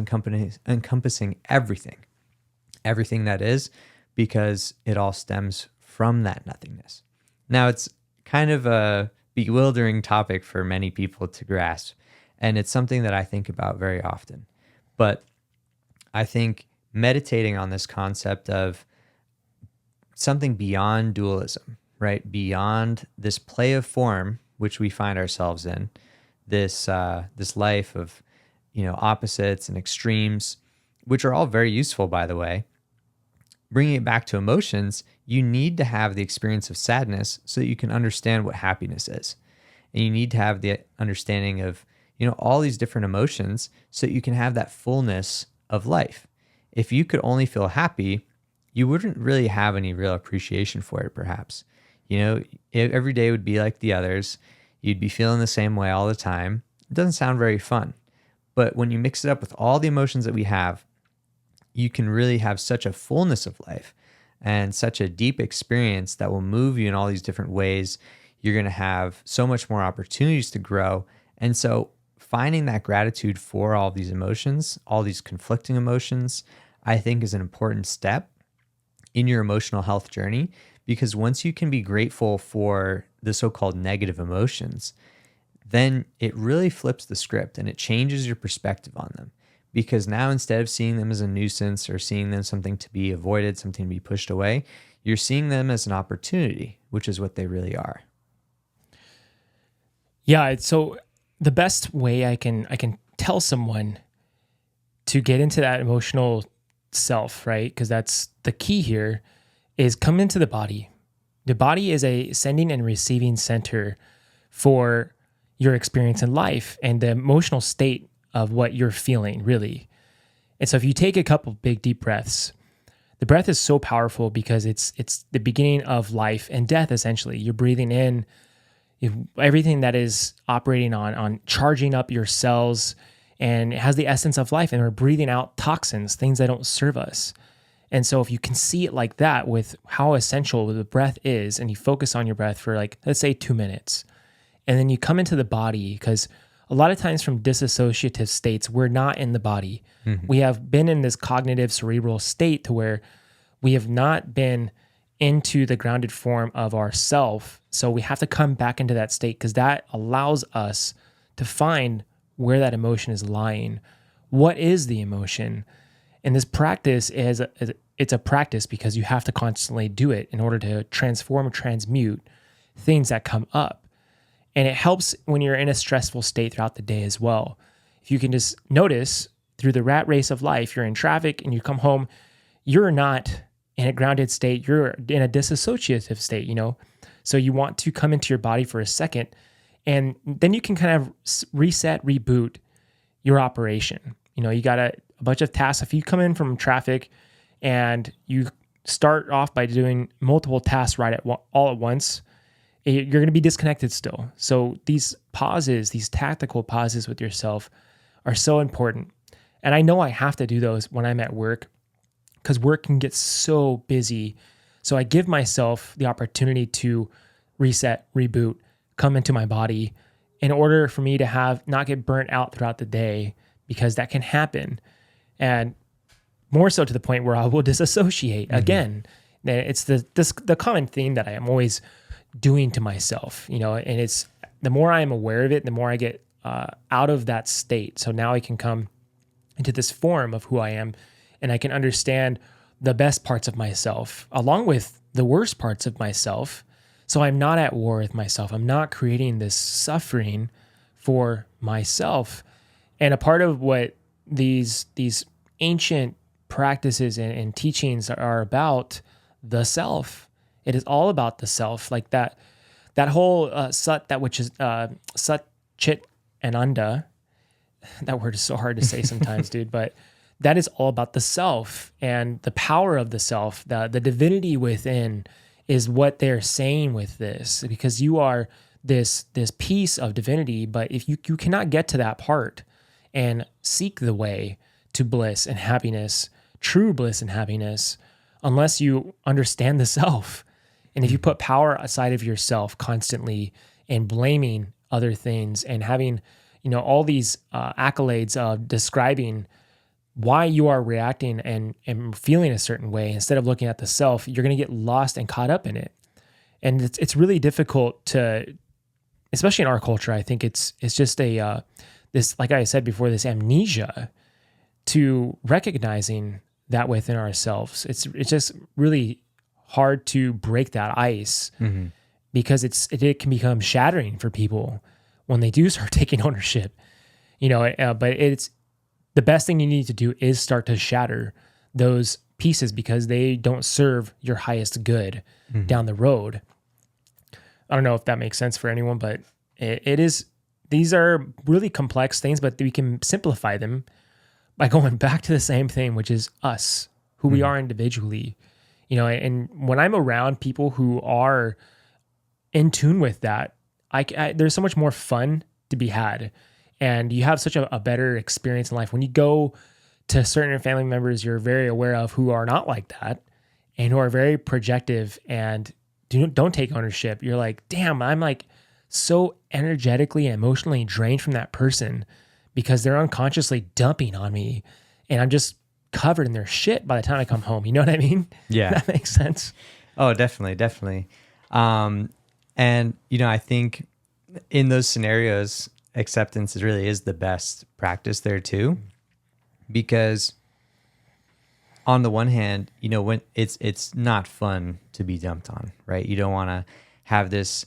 C: encompassing everything that is, because it all stems from that nothingness. Now, it's kind of a bewildering topic for many people to grasp, and it's something that I think about very often. But I think meditating on this concept of something beyond dualism, right? Beyond this play of form, which we find ourselves in, this life of, opposites and extremes, which are all very useful, by the way. Bringing it back to emotions, you need to have the experience of sadness so that you can understand what happiness is. And you need to have the understanding of, all these different emotions so that you can have that fullness of life. If you could only feel happy, you wouldn't really have any real appreciation for it, perhaps. Every day would be like the others. You'd be feeling the same way all the time. It doesn't sound very fun. But when you mix it up with all the emotions that we have, you can really have such a fullness of life and such a deep experience that will move you in all these different ways. You're going to have so much more opportunities to grow. And so finding that gratitude for all these emotions, all these conflicting emotions, I think is an important step in your emotional health journey, because once you can be grateful for the so-called negative emotions, then it really flips the script and it changes your perspective on them. Because now, instead of seeing them as a nuisance or seeing them something to be avoided, something to be pushed away, you're seeing them as an opportunity, which is what they really are.
A: Yeah. So the best way I can tell someone to get into that emotional self, right? Because that's the key here, is come into the body. The body is a sending and receiving center for your experience in life and the emotional state of what you're feeling, really. And so if you take a couple big deep breaths, the breath is so powerful because it's the beginning of life and death, essentially. You're breathing in everything that is operating on charging up your cells, and it has the essence of life, and we're breathing out toxins, things that don't serve us. And so if you can see it like that, with how essential the breath is, and you focus on your breath for, like, let's say 2 minutes, and then you come into the body, because a lot of times from disassociative states, we're not in the body. Mm-hmm. We have been in this cognitive cerebral state to where we have not been into the grounded form of ourself. So we have to come back into that state, because that allows us to find where that emotion is lying. What is the emotion? And this practice it's a practice because you have to constantly do it in order to transform and transmute things that come up. And it helps when you're in a stressful state throughout the day as well. If you can just notice through the rat race of life, you're in traffic and you come home, you're not in a grounded state, you're in a disassociative state, So you want to come into your body for a second, and then you can kind of reset, reboot your operation. You got a bunch of tasks. If you come in from traffic and you start off by doing multiple tasks all at once, you're going to be disconnected still. So these pauses, these tactical pauses with yourself, are so important. And I know I have to do those when I'm at work, because work can get so busy. So I give myself the opportunity to reset, reboot, come into my body, in order for me to not get burnt out throughout the day, because that can happen. And more so to the point where I will disassociate. Mm-hmm. Again, it's the common theme that I am always doing to myself, and it's the more I am aware of it, the more I get out of that state. So now I can come into this form of who I am, and I can understand the best parts of myself along with the worst parts of myself. So I'm not at war with myself. I'm not creating this suffering for myself. And a part of what these ancient practices and teachings are about, the self. It is all about the self, like that whole sat, that which is sat, chit, and anda. That word is so hard to say sometimes, dude, but that is all about the self and the power of the self, the divinity within, is what they're saying with this, because you are this piece of divinity. But if you cannot get to that part and seek the way to bliss and happiness, true bliss and happiness, unless you understand the self. And if you put power aside of yourself constantly and blaming other things and having, all these accolades of describing why you are reacting and feeling a certain way, instead of looking at the self, you're going to get lost and caught up in it. And it's really difficult to, especially in our culture, I think it's just this, like I said before, this amnesia to recognizing that within ourselves. It's just really hard to break that ice, because it can become shattering for people when they do start taking ownership, but it's the best thing you need to do is start to shatter those pieces, because they don't serve your highest good down the road. I don't know if that makes sense for anyone, but it is, these are really complex things, but we can simplify them by going back to the same thing, which is us, who we are individually, and when I'm around people who are in tune with that, there's so much more fun to be had, and you have such a better experience in life. When you go to certain family members you're very aware of who are not like that and who are very projective and don't take ownership, you're like, damn, I'm like so energetically and emotionally drained from that person because they're unconsciously dumping on me, and I'm just covered in their shit by the time I come home. You know what I mean?
C: Yeah.
A: That makes sense.
C: Oh, definitely. And, I think in those scenarios, acceptance really is the best practice there too, because on the one hand, when it's not fun to be dumped on, right? You don't want to have this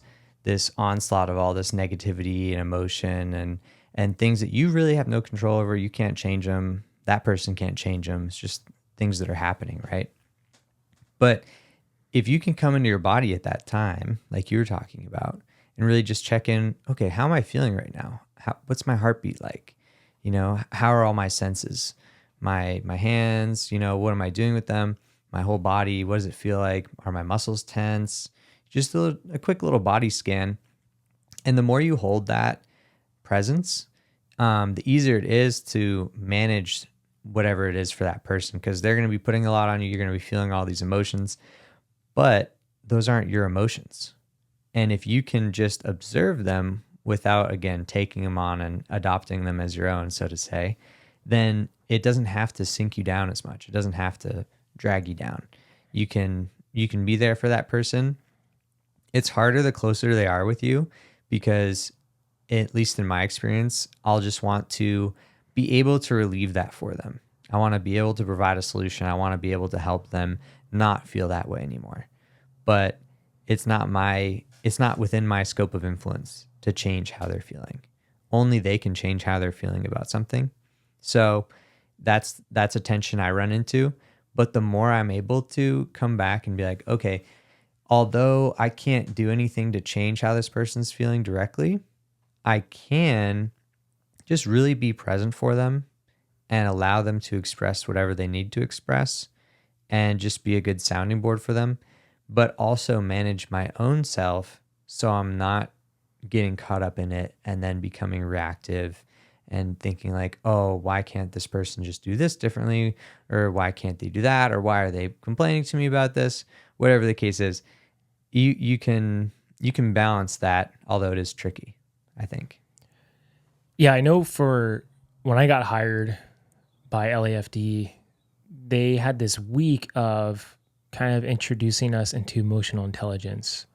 C: onslaught of all this negativity and emotion and things that you really have no control over. You can't change them. That person can't change them. It's just things that are happening, right? But if you can come into your body at that time, like you were talking about, and really just check in, okay, how am I feeling right now? What's my heartbeat like? How are all my senses? My hands, what am I doing with them? My whole body, what does it feel like? Are my muscles tense? Just a quick little body scan. And the more you hold that presence, the easier it is to manage whatever it is for that person, because they're going to be putting a lot on you. You're going to be feeling all these emotions, but those aren't your emotions. And if you can just observe them without, again, taking them on and adopting them as your own, so to say, then it doesn't have to sink you down as much. It doesn't have to drag you down. You can be there for that person. It's harder the closer they are with you, because at least in my experience, I'll just want to be able to relieve that for them. I want to be able to provide a solution. I want to be able to help them not feel that way anymore. But it's not within my scope of influence to change how they're feeling. Only they can change how they're feeling about something. So that's a tension I run into. But the more I'm able to come back and be like, okay, although I can't do anything to change how this person's feeling directly, I can just really be present for them and allow them to express whatever they need to express, and just be a good sounding board for them, but also manage my own self so I'm not getting caught up in it and then becoming reactive and thinking like, oh, why can't this person just do this differently? Or why can't they do that? Or why are they complaining to me about this? Whatever the case is, you can balance that, although it is tricky, I think.
A: Yeah, I know for when I got hired by LAFD, they had this week of kind of introducing us into emotional intelligence.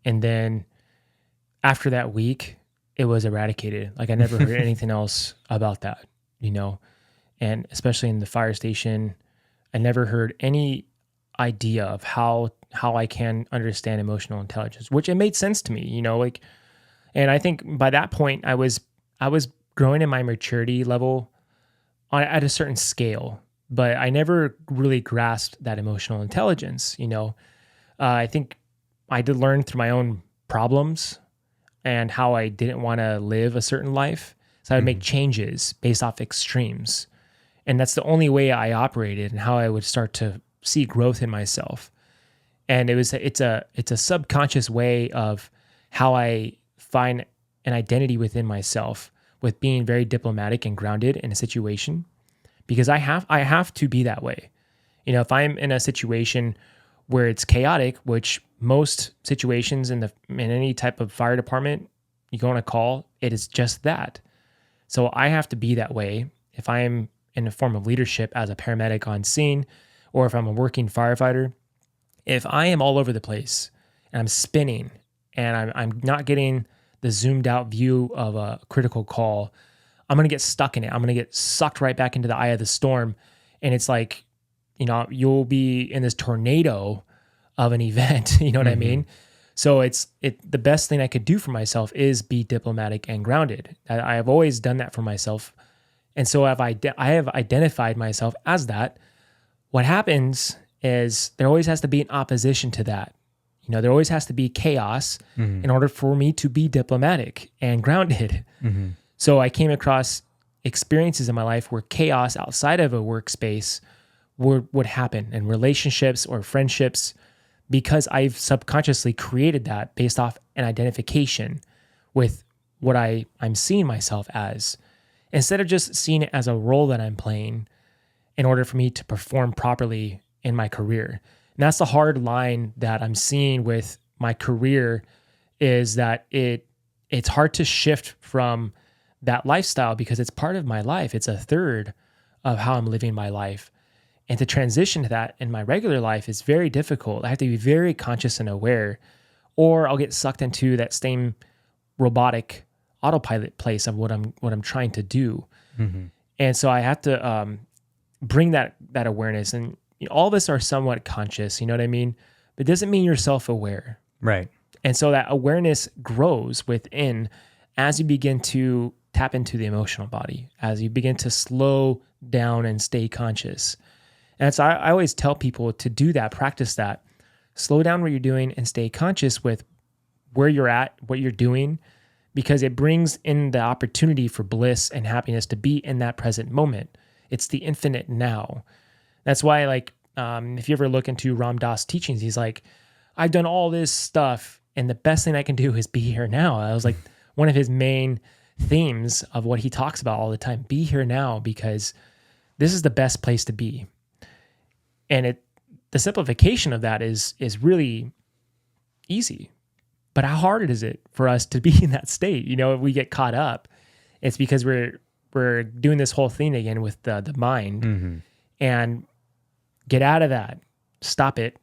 A: And then after that week, it was eradicated. Like I never heard anything else about that, and especially in the fire station, I never heard any idea of how I can understand emotional intelligence, which it made sense to me, and I think by that point I was growing in my maturity level at a certain scale, but I never really grasped that emotional intelligence. I think I did learn through my own problems and how I didn't want to live a certain life. So I would make changes based off extremes. And that's the only way I operated and how I would start to see growth in myself. And it's a subconscious way of how I find an identity within myself with being very diplomatic and grounded in a situation, because I have to be that way. If I'm in a situation where it's chaotic, which most situations in any type of fire department, you go on a call, it is just that. So I have to be that way. If I am in a form of leadership as a paramedic on scene, or if I'm a working firefighter, if I am all over the place and I'm spinning and I'm not getting the zoomed out view of a critical call, I'm going to get stuck in it. I'm going to get sucked right back into the eye of the storm. And it's like, you'll be in this tornado of an event, you know what I mean? So the best thing I could do for myself is be diplomatic and grounded. I have always done that for myself. And so I have identified myself as that. What happens is there always has to be an opposition to that. There always has to be chaos in order for me to be diplomatic and grounded. So I came across experiences in my life where chaos outside of a workspace would happen in relationships or friendships, because I've subconsciously created that based off an identification with what I'm seeing myself as, instead of just seeing it as a role that I'm playing in order for me to perform properly in my career. And that's the hard line that I'm seeing with my career, is that it's hard to shift from that lifestyle because it's part of my life. It's a third of how I'm living my life. And to transition to that in my regular life is very difficult. I have to be very conscious and aware, or I'll get sucked into that same robotic autopilot place of what I'm trying to do. And so I have to bring that awareness. And all of us are somewhat conscious, you know what I mean? But it doesn't mean you're self-aware.
C: Right.
A: And so that awareness grows within as you begin to tap into the emotional body, as you begin to slow down and stay conscious. And so I always tell people to do that, practice that. Slow down what you're doing and stay conscious with where you're at, what you're doing, because it brings in the opportunity for bliss and happiness to be in that present moment. It's the infinite now. That's why, if you ever look into Ram Dass' teachings, he's like, I've done all this stuff, and the best thing I can do is be here now. I was like, one of his main themes of what he talks about all the time, be here now, because this is the best place to be. And the simplification of that is really easy. But how hard is it for us to be in that state? If we get caught up, it's because we're doing this whole thing again with the mind. And get out of that, stop it,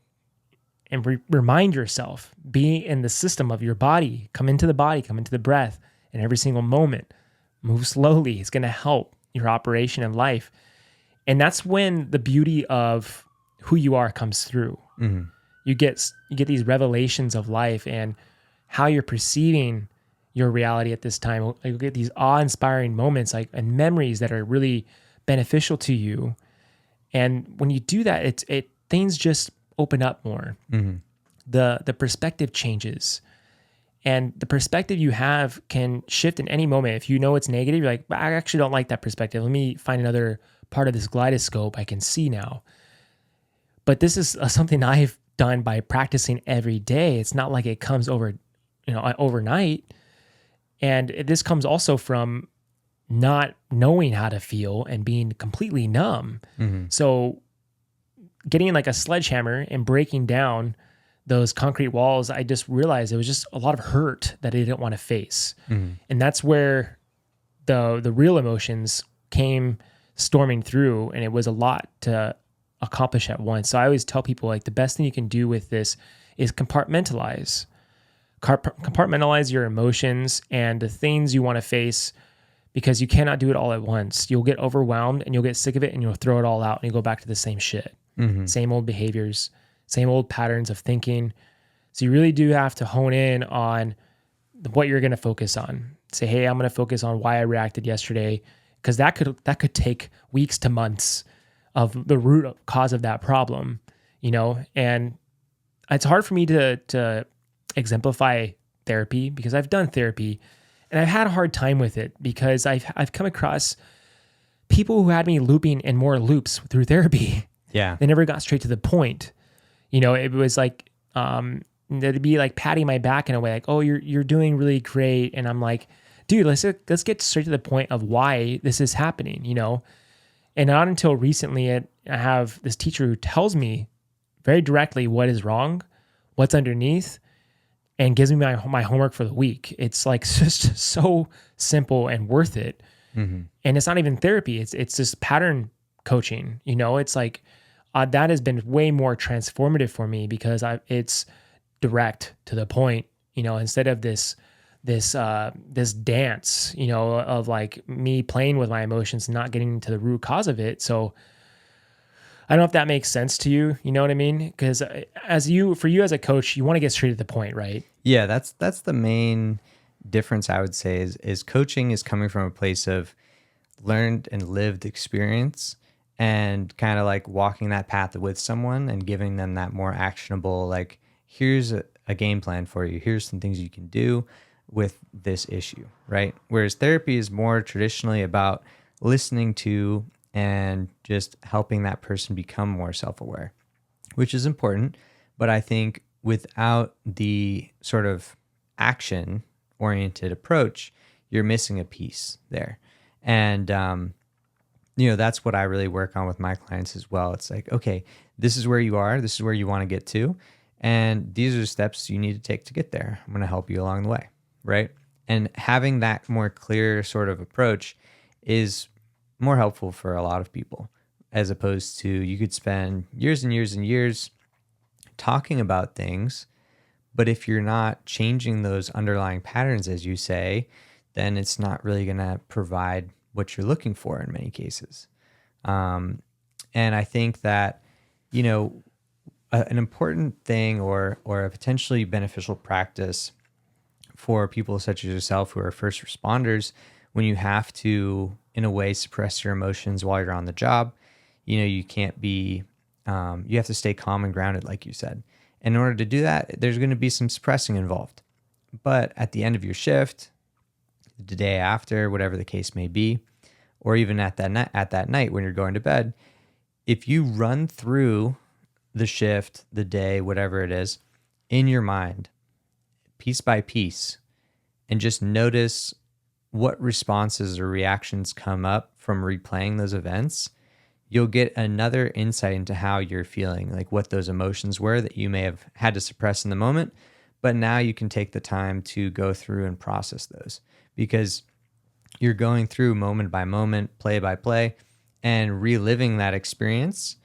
A: and remind yourself, be in the system of your body, come into the breath in every single moment, move slowly. It's going to help your operation in life. And that's when the beauty of who you are comes through. You get these revelations of life and how you're perceiving your reality at this time. You get these awe-inspiring moments and memories that are really beneficial to you. And when you do that, things just open up more. The perspective changes, and the perspective you have can shift in any moment. If you know it's negative, you're like, I actually don't like that perspective. Let me find another part of this kaleidoscope I can see now. But this is something I've done by practicing every day. It's not like it comes overnight. And this comes also from not knowing how to feel and being completely numb. So getting like a sledgehammer and breaking down those concrete walls, I just realized it was just a lot of hurt that I didn't want to face. And that's where the real emotions came storming through, and it was a lot to accomplish at once. So I always tell people, the best thing you can do with this is compartmentalize your emotions and the things you want to face, because you cannot do it all at once. You'll get overwhelmed and you'll get sick of it and you'll throw it all out and you go back to the same shit, same old behaviors, same old patterns of thinking. So you really do have to hone in on what you're going to focus on. Say, hey, I'm going to focus on why I reacted yesterday, because that could take weeks to months of the root cause of that problem, and it's hard for me to exemplify therapy, because I've done therapy and I've had a hard time with it, because I've come across people who had me looping in more loops through therapy.
C: Yeah.
A: They never got straight to the point. It was like they'd be like patting my back in a way like, oh, you're doing really great. And I'm like, dude, let's get straight to the point of why this is happening, you know? And not until recently, I have this teacher who tells me very directly what is wrong, what's underneath, and gives me my homework for the week. It's like just so simple and worth it.
C: Mm-hmm.
A: And it's not even therapy. It's just pattern coaching. You know, it's like that has been way more transformative for me because it's direct to the point. You know, instead of this dance, you know, of like me playing with my emotions, not getting to the root cause of it. So I don't know if that makes sense to you. You know what I mean? Because for you as a coach, you want to get straight to the point, right?
C: Yeah, that's the main difference I would say is coaching is coming from a place of learned and lived experience and kind of like walking that path with someone and giving them that more actionable, like, here's a game plan for you. Here's some things you can do with this issue, right? Whereas therapy is more traditionally about listening to and just helping that person become more self-aware, which is important. But I think without the sort of action-oriented approach, you're missing a piece there. And, that's what I really work on with my clients as well. It's like, okay, this is where you are. This is where you want to get to. And these are the steps you need to take to get there. I'm going to help you along the way, right? And having that more clear sort of approach is more helpful for a lot of people, as opposed to you could spend years and years and years talking about things, but if you're not changing those underlying patterns, as you say, then it's not really going to provide what you're looking for in many cases. And I think that, an important thing or a potentially beneficial practice for people such as yourself who are first responders, when you have to, in a way, suppress your emotions while you're on the job, you can't be, you have to stay calm and grounded, like you said. And in order to do that, there's going to be some suppressing involved. But at the end of your shift, the day after, whatever the case may be, or even at that night when you're going to bed, if you run through the shift, the day, whatever it is, in your mind, piece by piece, and just notice what responses or reactions come up from replaying those events, you'll get another insight into how you're feeling, like what those emotions were that you may have had to suppress in the moment, but now you can take the time to go through and process those because you're going through moment by moment, play by play, and reliving that experience.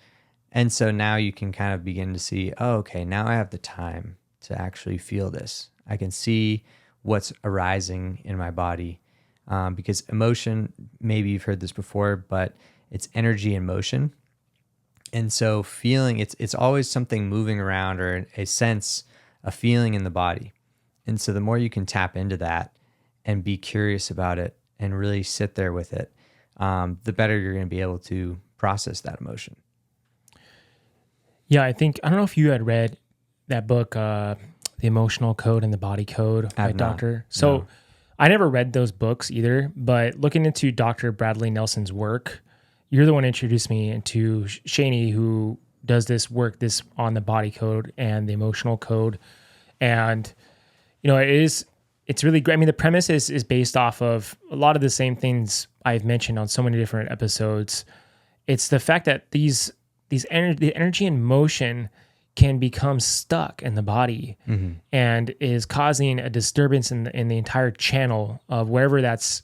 C: And so now you can kind of begin to see, oh, okay, now I have the time to actually feel this. I can see what's arising in my body. Because emotion, maybe you've heard this before, but it's energy in motion. And so feeling, it's always something moving around or a sense, a feeling in the body. And so the more you can tap into that and be curious about it and really sit there with it, the better you're going to be able to process that emotion.
A: Yeah, I don't know if you had read that book, The Emotional Code and the Body Code by Dr. So no. I never read those books either, but looking into Dr. Bradley Nelson's work, you're the one who introduced me into Shaney, who does this work, this on the body code and the emotional code. And, it's really great. I mean, the premise is based off of a lot of the same things I've mentioned on so many different episodes. It's the fact that the energy and motion can become stuck in the body and is causing a disturbance in the entire channel of wherever that's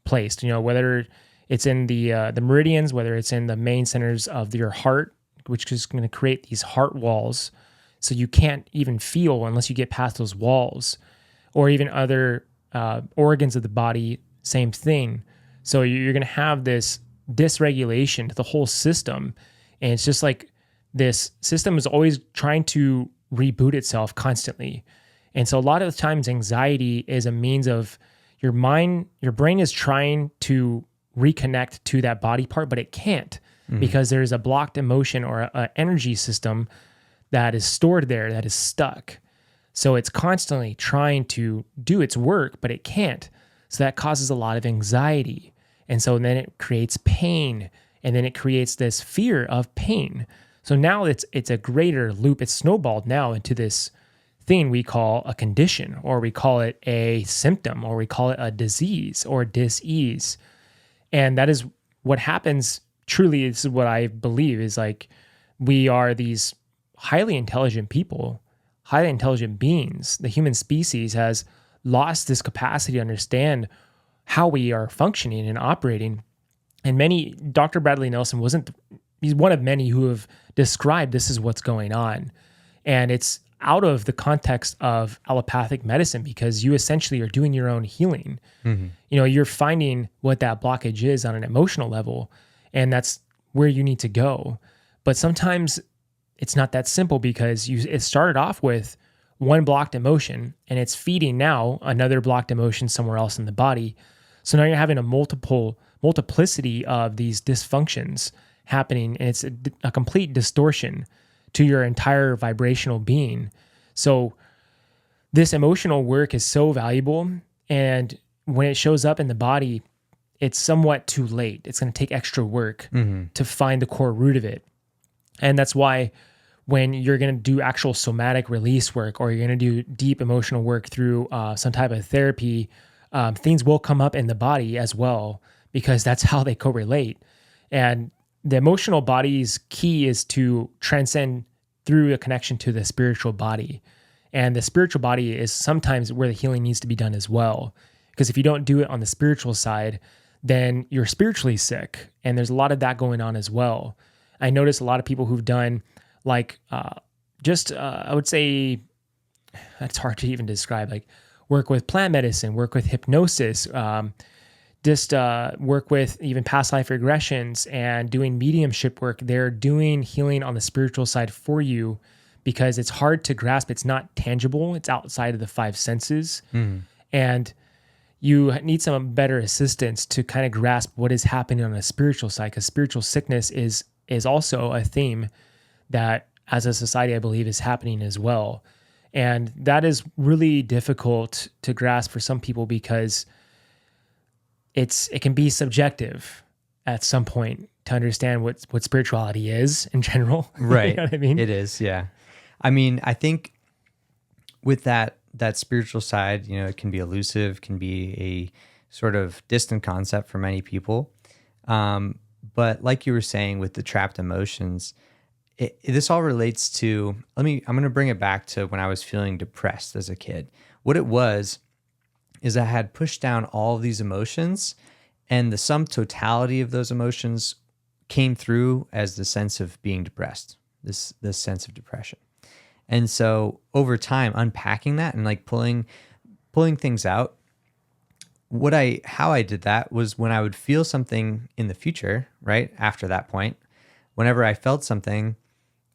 A: placed, whether it's in the meridians, whether it's in the main centers of your heart, which is going to create these heart walls. So you can't even feel unless you get past those walls, or even other organs of the body, same thing. So you're going to have this dysregulation to the whole system. And it's just like this system is always trying to reboot itself constantly. And so a lot of the times anxiety is a means of your brain is trying to reconnect to that body part, but it can't because there's a blocked emotion or an energy system that is stored there that is stuck. So it's constantly trying to do its work, but it can't. So that causes a lot of anxiety. And so then it creates pain, and then it creates this fear of pain. So now it's a greater loop. It's snowballed now into this thing we call a condition, or we call it a symptom, or we call it a disease or dis-ease. And that is what happens. Truly, this is what I believe, is like we are these highly intelligent people, highly intelligent beings. The human species has lost this capacity to understand how we are functioning and operating. And Dr. Bradley Nelson he's one of many who have described this is what's going on. And it's out of the context of allopathic medicine, because you essentially are doing your own healing.
C: Mm-hmm.
A: You're finding what that blockage is on an emotional level, and that's where you need to go. But sometimes it's not that simple, because it started off with one blocked emotion, and it's feeding now another blocked emotion somewhere else in the body. So now you're having a multiplicity of these dysfunctions happening, and it's a complete distortion to your entire vibrational being. So this emotional work is so valuable, and when it shows up in the body, it's somewhat too late. It's going to take extra work to find the core root of it. And that's why when you're going to do actual somatic release work, or you're going to do deep emotional work through some type of therapy, things will come up in the body as well, because that's how they correlate. And the emotional body's key is to transcend through a connection to the spiritual body. And the spiritual body is sometimes where the healing needs to be done as well. Because if you don't do it on the spiritual side, then you're spiritually sick. And there's a lot of that going on as well. I notice a lot of people who've done I would say, it's hard to even describe, like work with plant medicine, work with hypnosis, work with even past life regressions and doing mediumship work. They're doing healing on the spiritual side for you, because it's hard to grasp. It's not tangible. It's outside of the five senses. And you need some better assistance to kind of grasp what is happening on the spiritual side, because spiritual sickness is also a theme that as a society, I believe, is happening as well. And that is really difficult to grasp for some people, because it can be subjective at some point to understand what spirituality is in general.
C: Right.
A: You know what I mean?
C: It is. Yeah. I mean, I think with that spiritual side, it can be elusive, can be a sort of distant concept for many people. But like you were saying with the trapped emotions, this all relates to, I'm going to bring it back to when I was feeling depressed as a kid. What it was is I had pushed down all of these emotions, and the sum totality of those emotions came through as the sense of being depressed, this sense of depression. And so over time, unpacking that and like pulling things out, how I did that was when I would feel something in the future, right after that point, whenever I felt something,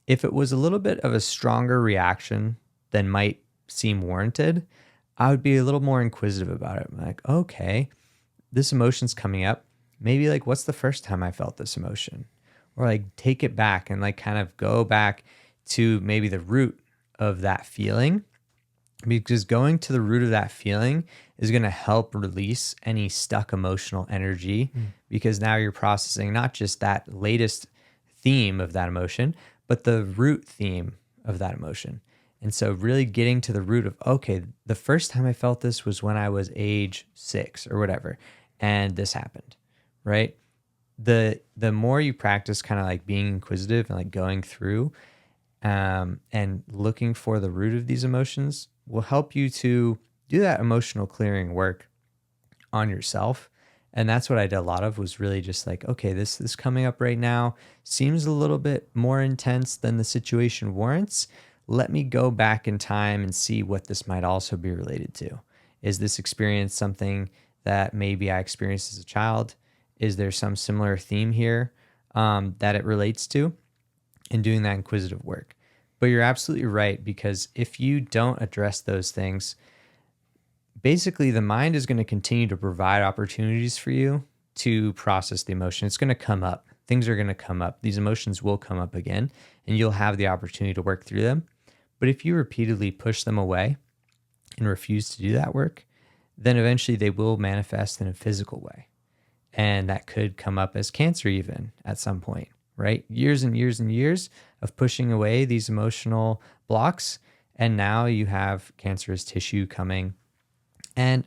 C: if it was a little bit of a stronger reaction than might seem warranted, I would be a little more inquisitive about it. I'm like, okay, this emotion's coming up. Maybe like, what's the first time I felt this emotion? Or like take it back and like kind of go back to maybe the root of that feeling, because going to the root of that feeling is going to help release any stuck emotional energy, because now you're processing not just that latest theme of that emotion, but the root theme of that emotion. And so really getting to the root of, okay, the first time I felt this was when I was age 6 or whatever, and this happened, right? The more you practice kind of like being inquisitive and like going through and looking for the root of these emotions will help you to do that emotional clearing work on yourself. And that's what I did a lot of, was really just like, okay, this coming up right now seems a little bit more intense than the situation warrants. Let me go back in time and see what this might also be related to. Is this experience something that maybe I experienced as a child? Is there some similar theme here that it relates to? And doing that inquisitive work. But you're absolutely right, because if you don't address those things, basically the mind is going to continue to provide opportunities for you to process the emotion. It's going to come up. Things are going to come up. These emotions will come up again, and you'll have the opportunity to work through them. But if you repeatedly push them away and refuse to do that work, then eventually they will manifest in a physical way. And that could come up as cancer even at some point, right? Years and years and years of pushing away these emotional blocks. And now you have cancerous tissue coming. And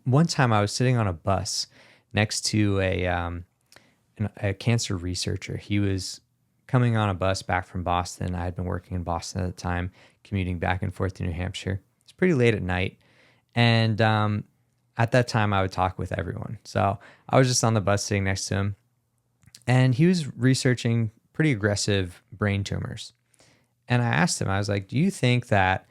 C: one time I was sitting on a bus next to a cancer researcher. He was coming on a bus back from Boston. I had been working in Boston at the time, commuting back and forth to New Hampshire. It's pretty late at night. And at that time, I would talk with everyone. So I was just on the bus sitting next to him. And he was researching pretty aggressive brain tumors. And I asked him, I was like, do you think that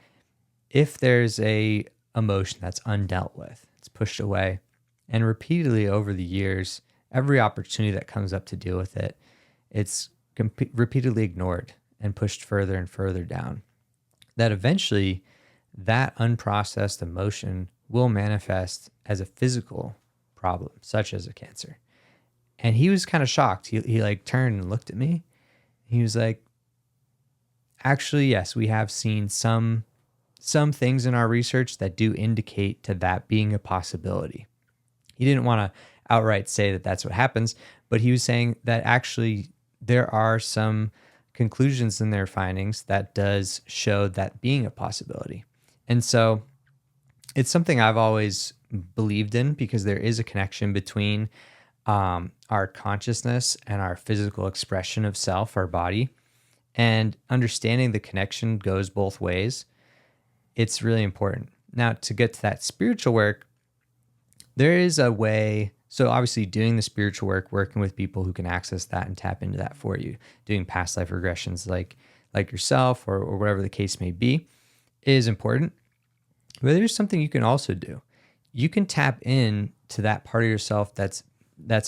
C: if there's a emotion that's undealt with, it's pushed away, and repeatedly over the years, every opportunity that comes up to deal with it, it's repeatedly ignored and pushed further and further down, that eventually that unprocessed emotion will manifest as a physical problem, such as a cancer. And he was kind of shocked. He like turned and looked at me. He was like, actually, yes, we have seen some things in our research that do indicate to that being a possibility. He didn't want to outright say that that's what happens, but he was saying that actually there are some conclusions in their findings that does show that being a possibility. And so it's something I've always believed in, because there is a connection between our consciousness and our physical expression of self, our body, and understanding the connection goes both ways. It's really important. Now, to get to that spiritual work, there is a way. So obviously doing the spiritual work, working with people who can access that and tap into that for you, doing past life regressions like yourself or whatever the case may be, is important. But there's something you can also do. You can tap in to that part of yourself that's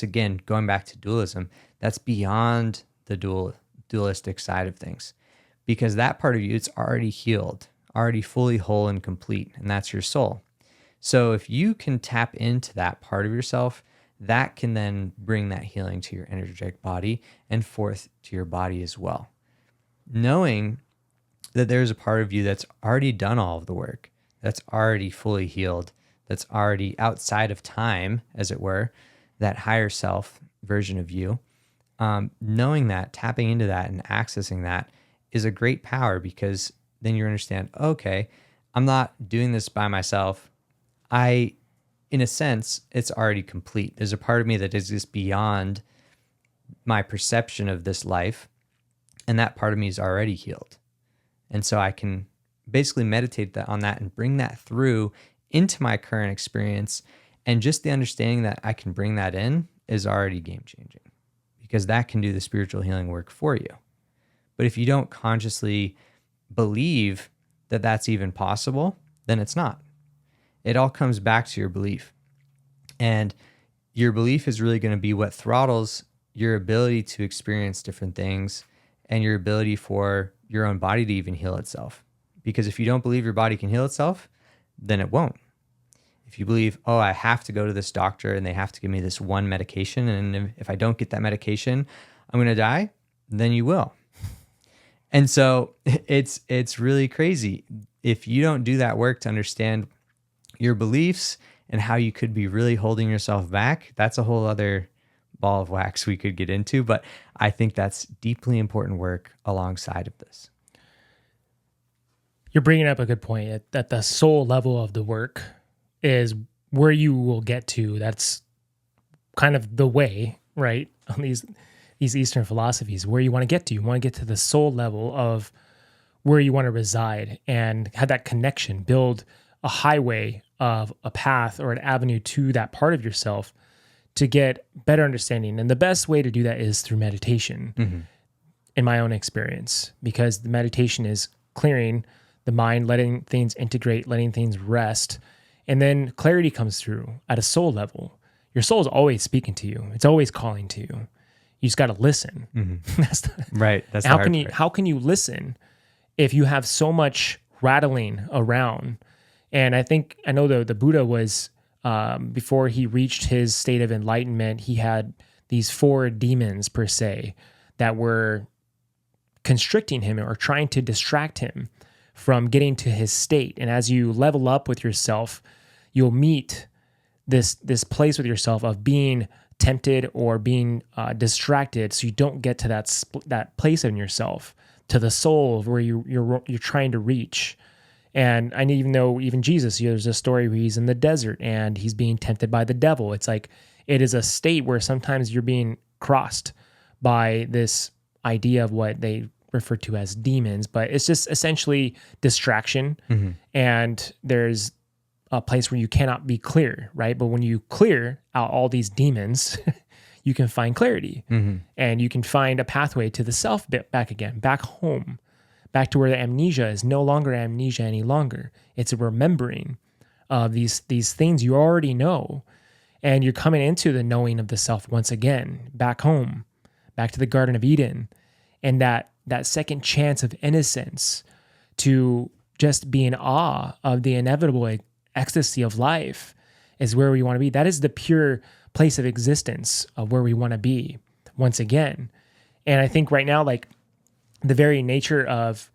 C: again, going back to dualism, that's beyond the dualistic side of things. Because that part of you, it's already healed, already fully whole and complete, and that's your soul. So if you can tap into that part of yourself, that can then bring that healing to your energetic body and forth to your body as well. Knowing that there's a part of you that's already done all of the work, that's already fully healed, that's already outside of time, as it were, that higher self version of you, knowing that, tapping into that and accessing that is a great power, because then you understand, okay, I'm not doing this by myself. In a sense, it's already complete. There's a part of me that is just beyond my perception of this life, and that part of me is already healed. And so I can basically meditate on that and bring that through into my current experience. And just the understanding that I can bring that in is already game-changing, because that can do the spiritual healing work for you. But if you don't consciously believe that that's even possible, then it's not. It all comes back to your belief. And your belief is really going to be what throttles your ability to experience different things and your ability for your own body to even heal itself. Because if you don't believe your body can heal itself, then it won't. If you believe, oh, I have to go to this doctor and they have to give me this one medication, and if I don't get that medication, I'm going to die, then you will. And so it's really crazy. If you don't do that work to understand your beliefs and how you could be really holding yourself back, that's a whole other ball of wax we could get into. But I think that's deeply important work alongside of this.
A: You're bringing up a good point that the soul level of the work is where you will get to. That's kind of the way, right? On these Eastern philosophies, where you want to get to. You want to get to the soul level of where you want to reside and have that connection, build a highway of a path or an avenue to that part of yourself to get better understanding. And the best way to do that is through meditation, in my own experience, because the meditation is clearing the mind, letting things integrate, letting things rest. And then clarity comes through at a soul level. Your soul is always speaking to you. It's always calling to you. You just got to listen.
C: Right. That's
A: how can you listen if you have so much rattling around? And I know the Buddha was, before he reached his state of enlightenment, he had these 4 demons per se that were constricting him or trying to distract him from getting to his state. And as you level up with yourself, you'll meet this place with yourself of being tempted or being distracted, so you don't get to that place in yourself, to the soul of where you're trying to reach. And I even know even Jesus, there's a story where he's in the desert and he's being tempted by the devil. It's like it is a state where sometimes you're being crossed by this idea of what they refer to as demons, but it's just essentially distraction. And there's a place where you cannot be clear, right? But when you clear out all these demons, you can find clarity, and you can find a pathway to the self back again, back home, back to where the amnesia is no longer amnesia any longer. It's a remembering of these things you already know, and you're coming into the knowing of the self once again, back home, back to the Garden of Eden, and that second chance of innocence to just be in awe of the inevitable ecstasy of life is where we want to be. That is the pure place of existence of where we want to be once again. And I think right now, like the very nature of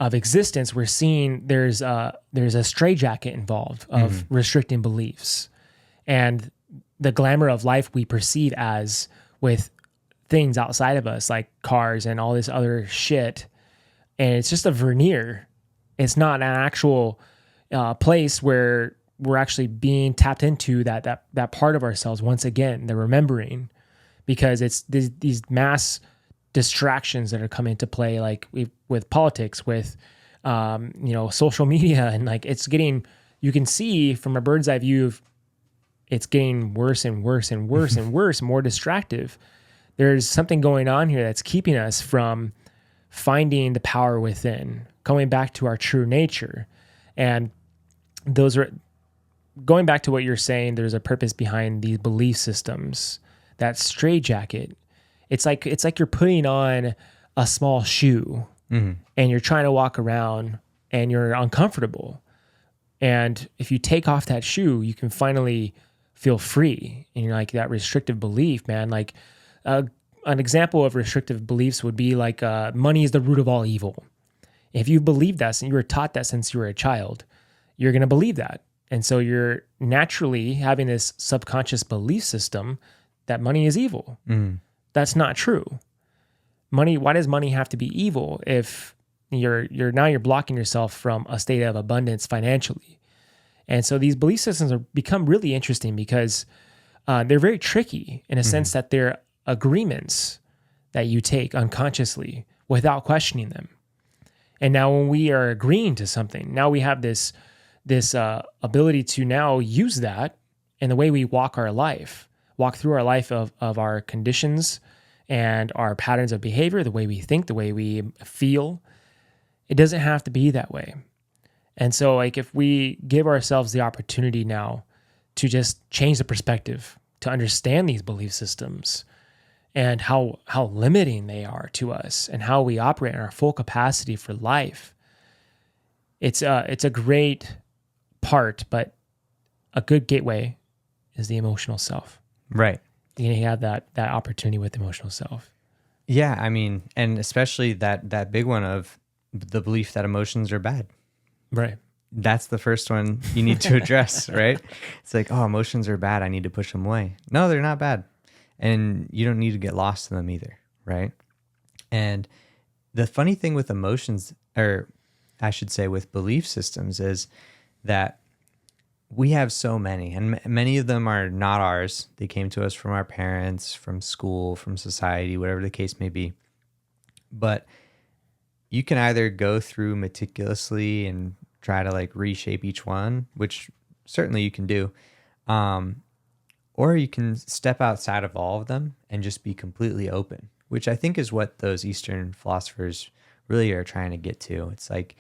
A: existence, we're seeing there's a straitjacket involved of restricting beliefs, and the glamour of life we perceive as with things outside of us, like cars and all this other shit. And it's just a veneer. It's not an actual place where we're actually being tapped into that part of ourselves once again, the remembering, because it's these mass distractions that are coming into play, like with politics, with social media, and like it's getting, you can see from a bird's eye view of it's getting worse and worse and worse and worse, more distractive. There's something going on here that's keeping us from finding the power within, coming back to our true nature. And those are going back to what you're saying. There's a purpose behind these belief systems, that straitjacket. It's like you're putting on a small shoe and you're trying to walk around and you're uncomfortable. And if you take off that shoe, you can finally feel free. And you're like, that restrictive belief, man, like an example of restrictive beliefs would be like money is the root of all evil. If you believe that and you were taught that since you were a child, you're going to believe that. And so you're naturally having this subconscious belief system that money is evil. That's not true. Money, why does money have to be evil if you're blocking yourself from a state of abundance financially? And so these belief systems have become really interesting because they're very tricky in a sense that they're agreements that you take unconsciously without questioning them. And now when we are agreeing to something, now we have this ability to now use that in the way we walk through our life of our conditions and our patterns of behavior, the way we think, the way we feel. It doesn't have to be that way. And so like if we give ourselves the opportunity now to just change the perspective, to understand these belief systems and how limiting they are to us and how we operate in our full capacity for life, it's a great part, but a good gateway is the emotional self.
C: Right.
A: You have that opportunity with emotional self.
C: Yeah, I mean, and especially that big one of the belief that emotions are bad.
A: Right.
C: That's the first one you need to address, right? It's like, oh, emotions are bad, I need to push them away. No, they're not bad. And you don't need to get lost in them either, right? And the funny thing with emotions, or I should say with belief systems, is that we have so many, and many of them are not ours. They came to us from our parents, from school, from society, whatever the case may be. But you can either go through meticulously and try to like reshape each one, which certainly you can do, or you can step outside of all of them and just be completely open, which I think is what those Eastern philosophers really are trying to get to. It's like,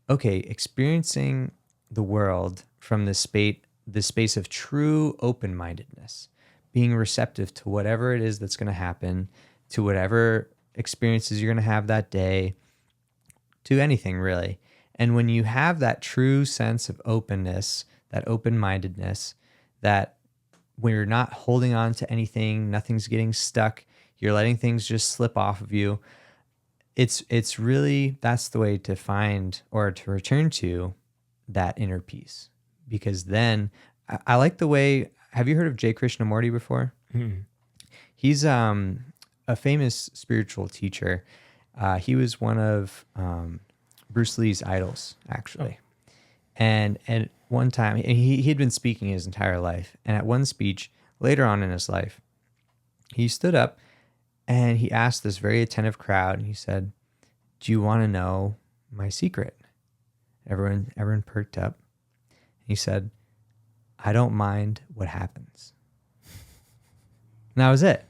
C: okay, experiencing the world from the space of true open-mindedness, being receptive to whatever it is that's going to happen, to whatever experiences you're going to have that day, to anything really. And when you have that true sense of openness, that open-mindedness, that when you're not holding on to anything, nothing's getting stuck, you're letting things just slip off of you, it's really, that's the way to find or to return to that inner peace. Because then I like the way, have you heard of J. Krishnamurti before?
A: Mm.
C: He's a famous spiritual teacher. He was one of Bruce Lee's idols, actually. And at one time, he'd been speaking his entire life. And at one speech later on in his life, he stood up and he asked this very attentive crowd, and he said, "Do you want to know my secret?" Everyone perked up. He said, "I don't mind what happens." And that was it.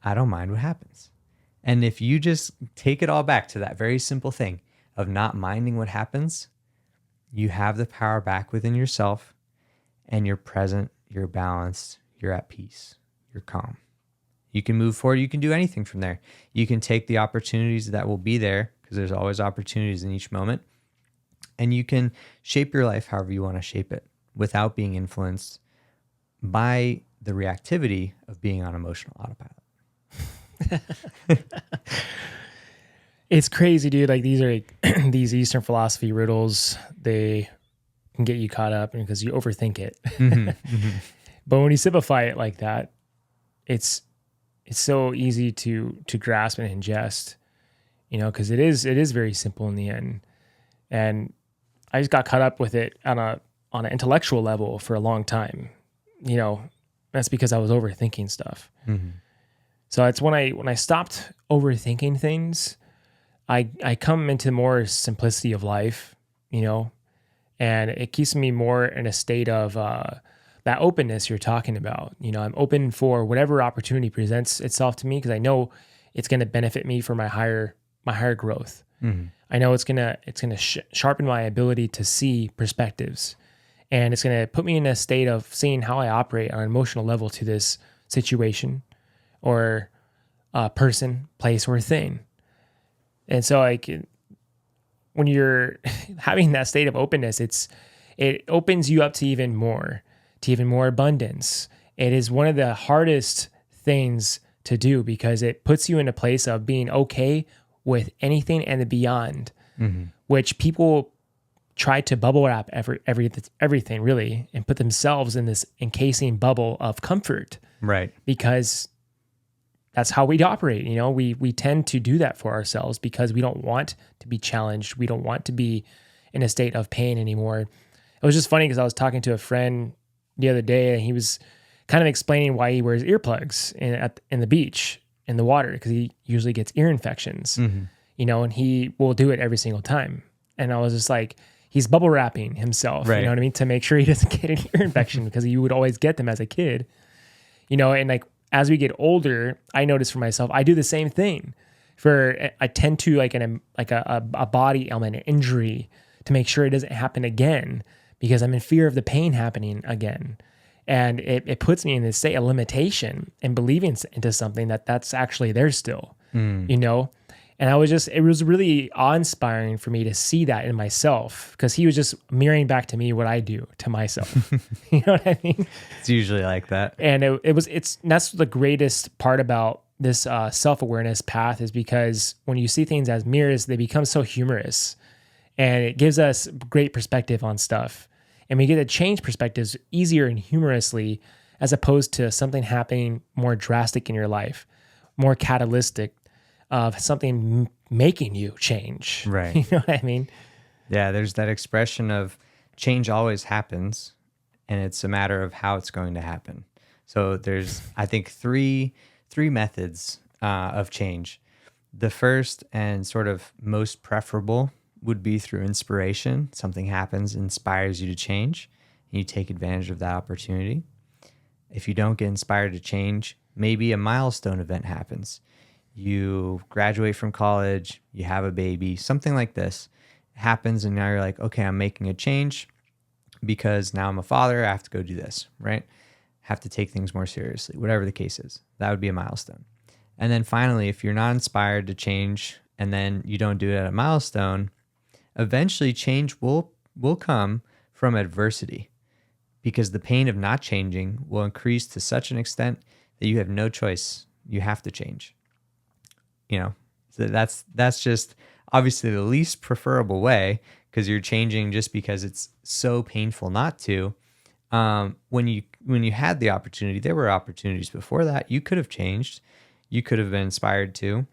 C: I don't mind what happens. And if you just take it all back to that very simple thing of not minding what happens, you have the power back within yourself, and you're present, you're balanced, you're at peace, you're calm. You can move forward. You can do anything from there. You can take the opportunities that will be there, because there's always opportunities in each moment, and you can shape your life however you want to shape it without being influenced by the reactivity of being on emotional autopilot.
A: It's crazy, dude. Like these are these Eastern philosophy riddles. They can get you caught up because you overthink it. But when you simplify it like that, it's so easy to grasp and ingest, because it is very simple in the end. And I just got caught up with it on an intellectual level for a long time. That's because I was overthinking stuff.
C: Mm-hmm.
A: So it's when I stopped overthinking things, I come into more simplicity of life, and it keeps me more in a state of that openness you're talking about. I'm open for whatever opportunity presents itself to me, because I know it's going to benefit me for my higher growth.
C: Mm-hmm.
A: I know it's gonna sharpen my ability to see perspectives, and it's gonna put me in a state of seeing how I operate on an emotional level to this situation, or person, place, or thing. And so, when you're having that state of openness, it opens you up to even more abundance. It is one of the hardest things to do, because it puts you in a place of being okay with anything and the beyond, which people try to bubble wrap everything really, and put themselves in this encasing bubble of comfort.
C: Right.
A: Because that's how we operate. We tend to do that for ourselves because we don't want to be challenged. We don't want to be in a state of pain anymore. It was just funny because I was talking to a friend the other day, and he was kind of explaining why he wears earplugs in the beach, in the water, because he usually gets ear infections, and he will do it every single time. And I was just like, he's bubble wrapping himself,
C: right.
A: You know what I mean? To make sure he doesn't get an ear infection, because you would always get them as a kid, and like, as we get older, I notice for myself, I do the same thing. I tend to a body ailment, an injury, to make sure it doesn't happen again, because I'm in fear of the pain happening again. And it puts me in this state of limitation and believing into something that's actually there still, And it was really awe-inspiring for me to see that in myself, because he was just mirroring back to me what I do to myself. You know what I mean?
C: It's usually like that.
A: And that's the greatest part about this self-awareness path, is because when you see things as mirrors, they become so humorous, and it gives us great perspective on stuff. And we get to change perspectives easier and humorously, as opposed to something happening more drastic in your life, more catalytic, of something making you change.
C: Right.
A: You know what I mean?
C: Yeah, there's that expression of change always happens, and it's a matter of how it's going to happen. So there's, I think, three methods of change. The first and sort of most preferable would be through inspiration. Something happens, inspires you to change, and you take advantage of that opportunity. If you don't get inspired to change, maybe a milestone event happens. You graduate from college, you have a baby, something like this happens, and now you're like, okay, I'm making a change because now I'm a father, I have to go do this, right? Have to take things more seriously, whatever the case is. That would be a milestone. And then finally, if you're not inspired to change and then you don't do it at a milestone, eventually change will come from adversity, because the pain of not changing will increase to such an extent that you have no choice. You have to change. So that's just obviously the least preferable way, because you're changing just because it's so painful not to. When you had the opportunity, there were opportunities before that. You could have changed. You could have been inspired to.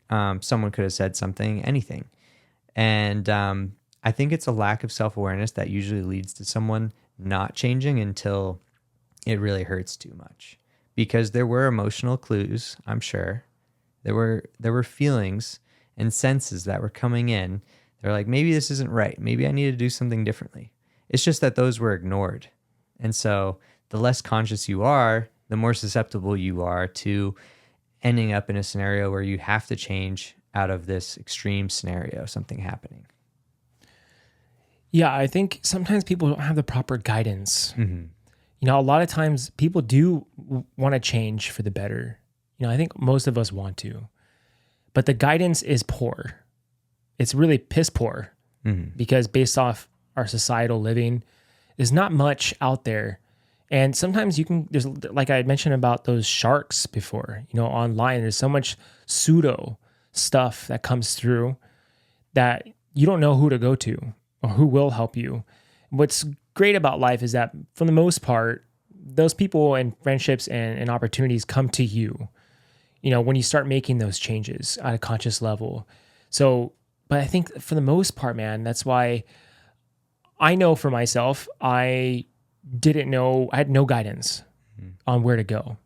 C: Someone could have said something, anything. And I think it's a lack of self-awareness that usually leads to someone not changing until it really hurts too much. Because there were emotional clues, I'm sure. There were feelings and senses that were coming in. They're like, maybe this isn't right. Maybe I need to do something differently. It's just that those were ignored. And so the less conscious you are, the more susceptible you are to ending up in a scenario where you have to change out of this extreme scenario, something happening.
A: Yeah, I think sometimes people don't have the proper guidance.
C: Mm-hmm.
A: A lot of times people do want to change for the better. I think most of us want to, but the guidance is poor. It's really piss poor because based off our societal living, there's not much out there. And sometimes there's, like I mentioned about those sharks before, online, there's so much pseudo stuff that comes through that you don't know who to go to or who will help you. What's great about life is that for the most part, those people and friendships and opportunities come to you, when you start making those changes at a conscious level. So, but I think for the most part, man, that's why I know for myself, I had no guidance on where to go.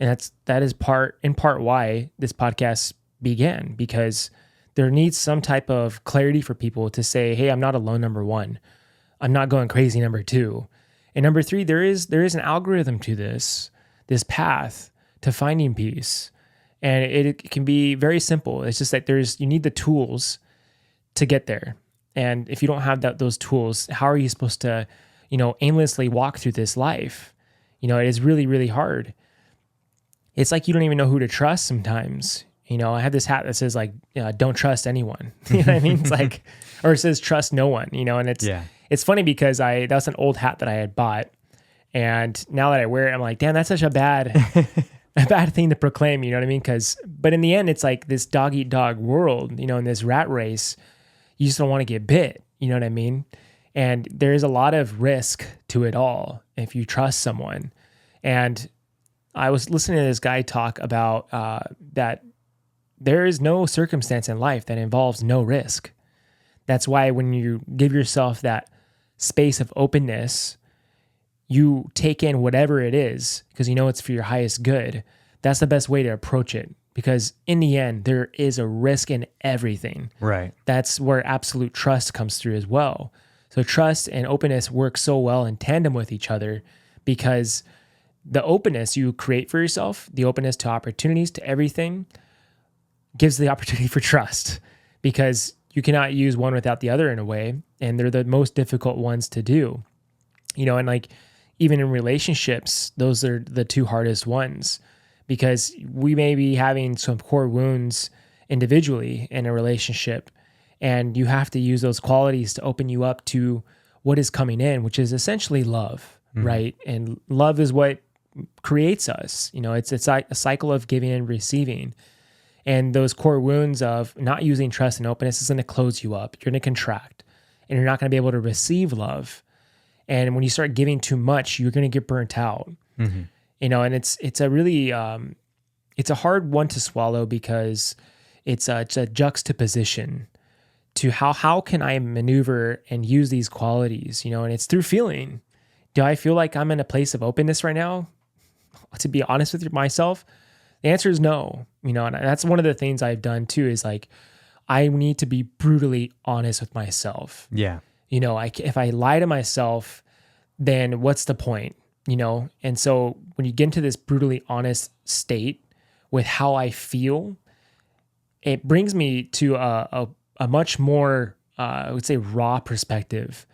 A: And that is in part why this podcast began, because there needs some type of clarity for people to say, hey, I'm not alone, number one. I'm not going crazy, number two. And number three, there is an algorithm to this path to finding peace. And it can be very simple. It's just that you need the tools to get there. And if you don't have those tools, how are you supposed to, aimlessly walk through this life? It is really, really hard. It's like you don't even know who to trust sometimes. I have this hat that says like, don't trust anyone. You know what I mean? It's like, or it says trust no one, and it's funny because that's an old hat that I had bought. And now that I wear it, I'm like, damn, that's such a bad thing to proclaim. You know what I mean? But in the end, it's like this dog eat dog world, in this rat race, you just don't want to get bit. You know what I mean? And there's a lot of risk to it all if you trust someone. And I was listening to this guy talk about that there is no circumstance in life that involves no risk. That's why when you give yourself that space of openness, you take in whatever it is because it's for your highest good. That's the best way to approach it, because in the end, there is a risk in everything.
C: Right.
A: That's where absolute trust comes through as well. So trust and openness work so well in tandem with each other, because the openness you create for yourself, the openness to opportunities, to everything, gives the opportunity for trust, because you cannot use one without the other in a way. And they're the most difficult ones to do, and like even in relationships, those are the two hardest ones, because we may be having some core wounds individually in a relationship. And you have to use those qualities to open you up to what is coming in, which is essentially love, right? And love is what creates us. It's like a cycle of giving and receiving. And those core wounds of not using trust and openness is going to close you up. You're going to contract, and you're not going to be able to receive love. And when you start giving too much, you're going to get burnt out. And it's a really it's a hard one to swallow, because it's a juxtaposition to how can I maneuver and use these qualities, and it's through feeling. Do I feel like I'm in a place of openness right now? To be honest with myself, the answer is no, and that's one of the things I've done too, is like, I need to be brutally honest with myself.
C: Yeah.
A: If I lie to myself, then what's the point, And so when you get into this brutally honest state with how I feel, it brings me to a much more, I would say, raw perspective.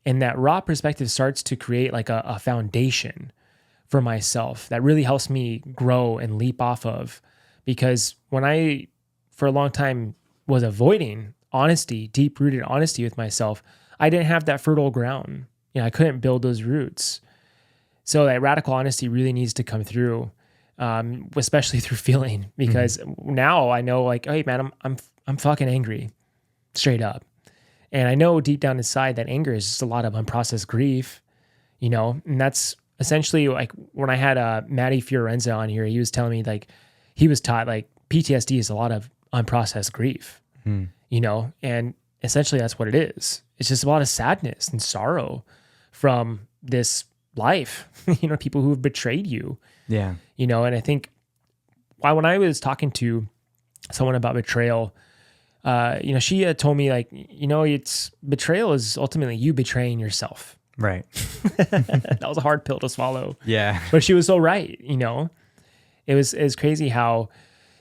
A: And that raw perspective starts to create like a foundation for myself that really helps me grow and leap off of. Because when I, for a long time, was avoiding honesty, deep-rooted honesty with myself, I didn't have that fertile ground. I couldn't build those roots. So that radical honesty really needs to come through, especially through feeling, because now I know, like, hey man, I'm fucking angry, straight up. And I know deep down inside that anger is just a lot of unprocessed grief. and that's essentially like when I had Matty Fiorenza on here, he was telling me like he was taught like PTSD is a lot of unprocessed grief, and essentially that's what it is. It's just a lot of sadness and sorrow from this life, people who have betrayed you,
C: Yeah.
A: and I think when I was talking to someone about betrayal, she had told me like, it's betrayal is ultimately you betraying yourself.
C: Right.
A: That was a hard pill to swallow.
C: Yeah.
A: But she was so right, It was crazy how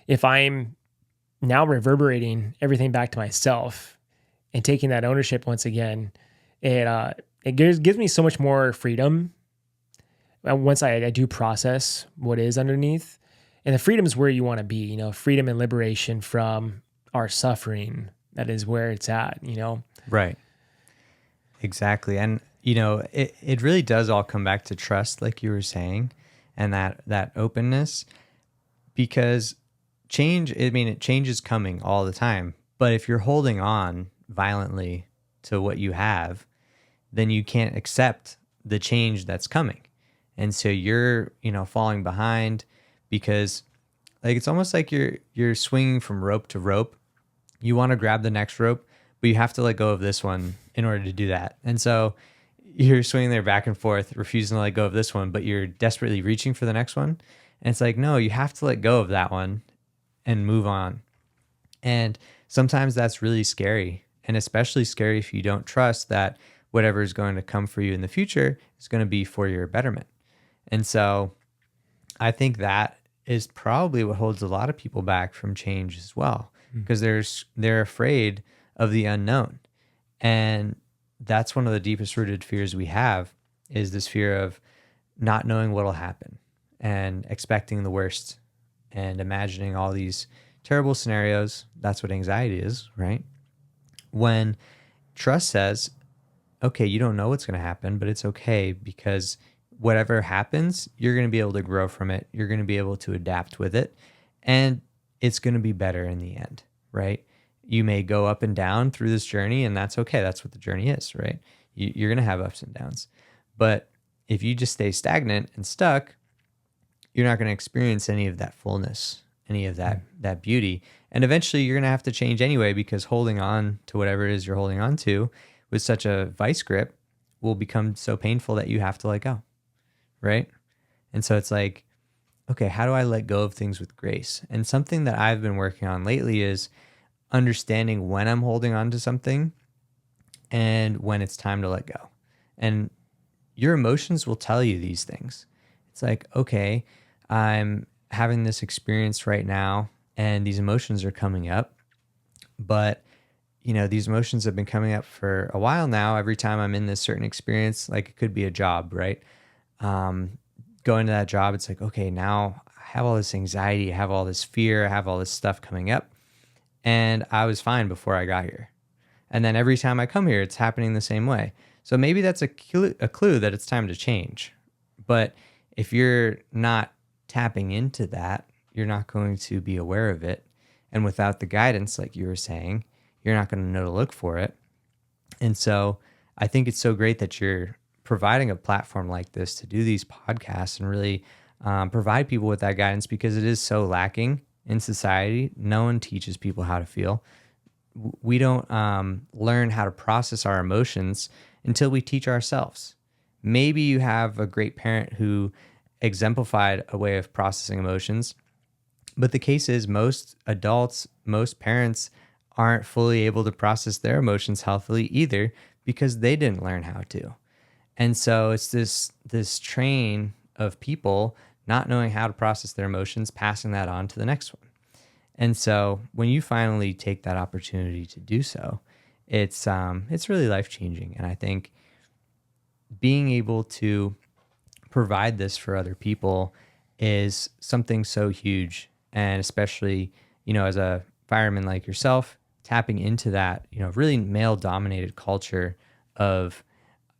A: if I'm now reverberating everything back to myself and taking that ownership once again, it gives me so much more freedom once I do process what is underneath. And the freedom is where you want to be, freedom and liberation from our suffering. That is where it's at,
C: Right. Exactly. And, it really does all come back to trust, like you were saying, and that openness, because change is coming all the time. But if you're holding on violently to what you have, then you can't accept the change that's coming. And so you're, falling behind because like, it's almost like you're swinging from rope to rope. You want to grab the next rope, but you have to let go of this one in order to do that. And so you're swinging there back and forth, refusing to let go of this one, but you're desperately reaching for the next one. And it's like, no, you have to let go of that one and move on. And sometimes that's really scary, and especially scary if you don't trust that whatever is going to come for you in the future is going to be for your betterment. And so I think that is probably what holds a lot of people back from change as well, because they're afraid of the unknown. And that's one of the deepest rooted fears we have, is this fear of not knowing what'll happen and expecting the worst and imagining all these terrible scenarios. That's what anxiety is, right? When trust says, okay, you don't know what's going to happen, but it's okay, because whatever happens, you're going to be able to grow from it. You're going to be able to adapt with it, and it's going to be better in the end, right? You may go up and down through this journey, and that's okay. That's what the journey is, right? You're going to have ups and downs. But if you just stay stagnant and stuck, you're not going to experience any of that fullness, any of that beauty. And eventually you're going to have to change anyway, because holding on to whatever it is you're holding on to with such a vice grip will become so painful that you have to let go, right? And so it's like, okay, how do I let go of things with grace? And something that I've been working on lately is understanding when I'm holding on to something and when it's time to let go. And your emotions will tell you these things. It's like, okay, I'm having this experience right now and these emotions are coming up, but these emotions have been coming up for a while now. Every time I'm in this certain experience, like it could be a job, right? Going to that job, it's like, okay, now I have all this anxiety, I have all this fear, I have all this stuff coming up. And I was fine before I got here. And then every time I come here, it's happening the same way. So maybe that's a clue that it's time to change. But if you're not tapping into that, you're not going to be aware of it. And without the guidance, like you were saying, you're not going to know to look for it. And so I think it's so great that you're providing a platform like this to do these podcasts and really provide people with that guidance, because it is so lacking in society. No one teaches people how to feel. We don't learn how to process our emotions until we teach ourselves. Maybe you have a great parent who exemplified a way of processing emotions, but the case is most adults, most parents aren't fully able to process their emotions healthily either, because they didn't learn how to. And so it's this train of people not knowing how to process their emotions, passing that on to the next one. And so when you finally take that opportunity to do so, it's really life-changing. And I think being able to provide this for other people is something so huge. And especially, as a fireman like yourself, tapping into that, really male-dominated culture of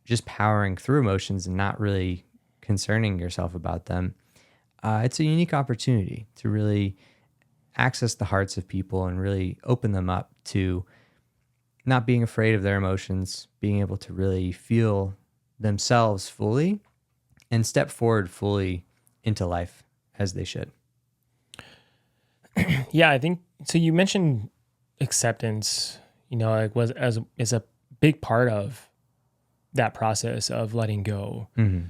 C: just powering through emotions and not really concerning yourself about them. It's a unique opportunity to really access the hearts of people and really open them up to not being afraid of their emotions, being able to really feel themselves fully and step forward fully into life as they should.
A: Yeah, I think so. You mentioned acceptance, like is a big part of that process of letting go.
C: Mm-hmm.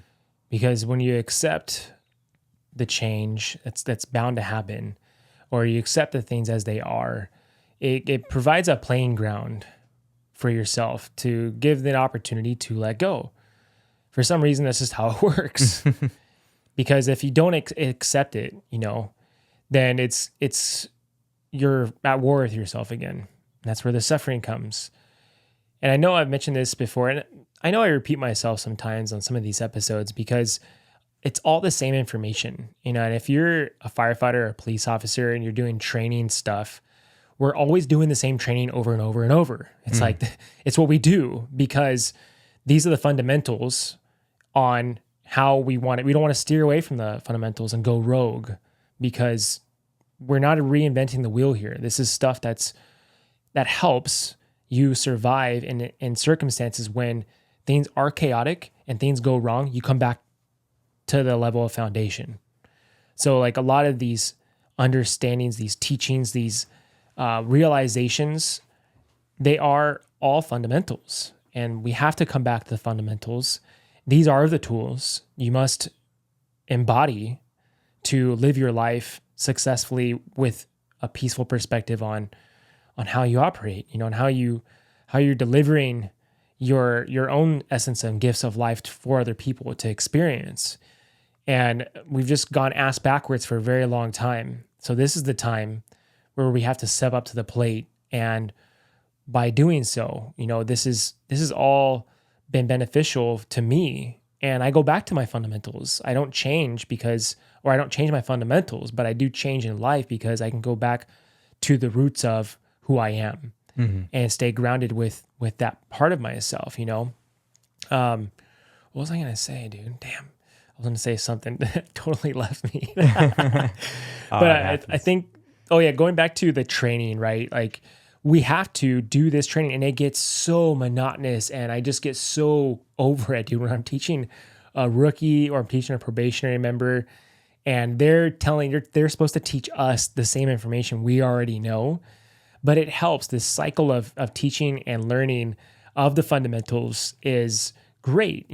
A: Because when you accept the change that's bound to happen, or you accept the things as they are, it provides a playing ground for yourself to give the opportunity to let go. For some reason, that's just how it works. Because if you don't accept it, then it's you're at war with yourself again. That's where the suffering comes. And I know I've mentioned this before, and I know I repeat myself sometimes on some of these episodes because it's all the same information, and if you're a firefighter or a police officer and you're doing training stuff, we're always doing the same training over and over and over. It's like, it's what we do because these are the fundamentals on how we want it. We don't want to steer away from the fundamentals and go rogue because we're not reinventing the wheel here. This is stuff that helps you survive in circumstances when things are chaotic and things go wrong. You come back to the level of foundation. So like a lot of these understandings, these teachings, these realizations, they are all fundamentals, and we have to come back to the fundamentals. These are the tools you must embody to live your life successfully with a peaceful perspective on how you operate, and how you're delivering your own essence and gifts of life for other people to experience. And we've just gone ass backwards for a very long time. So this is the time where we have to step up to the plate. And by doing so, this is all been beneficial to me. And I go back to my fundamentals. I don't change I don't change my fundamentals, but I do change in life because I can go back to the roots of who I am and stay grounded with that part of myself, What was I going to say, dude? Damn. I was going to say something that totally left me. But I think, going back to the training, right? Like we have to do this training and it gets so monotonous and I just get so over it, dude, when I'm teaching a rookie or I'm teaching a probationary member and they're supposed to teach us the same information we already know, but it helps. This cycle of teaching and learning of the fundamentals is great,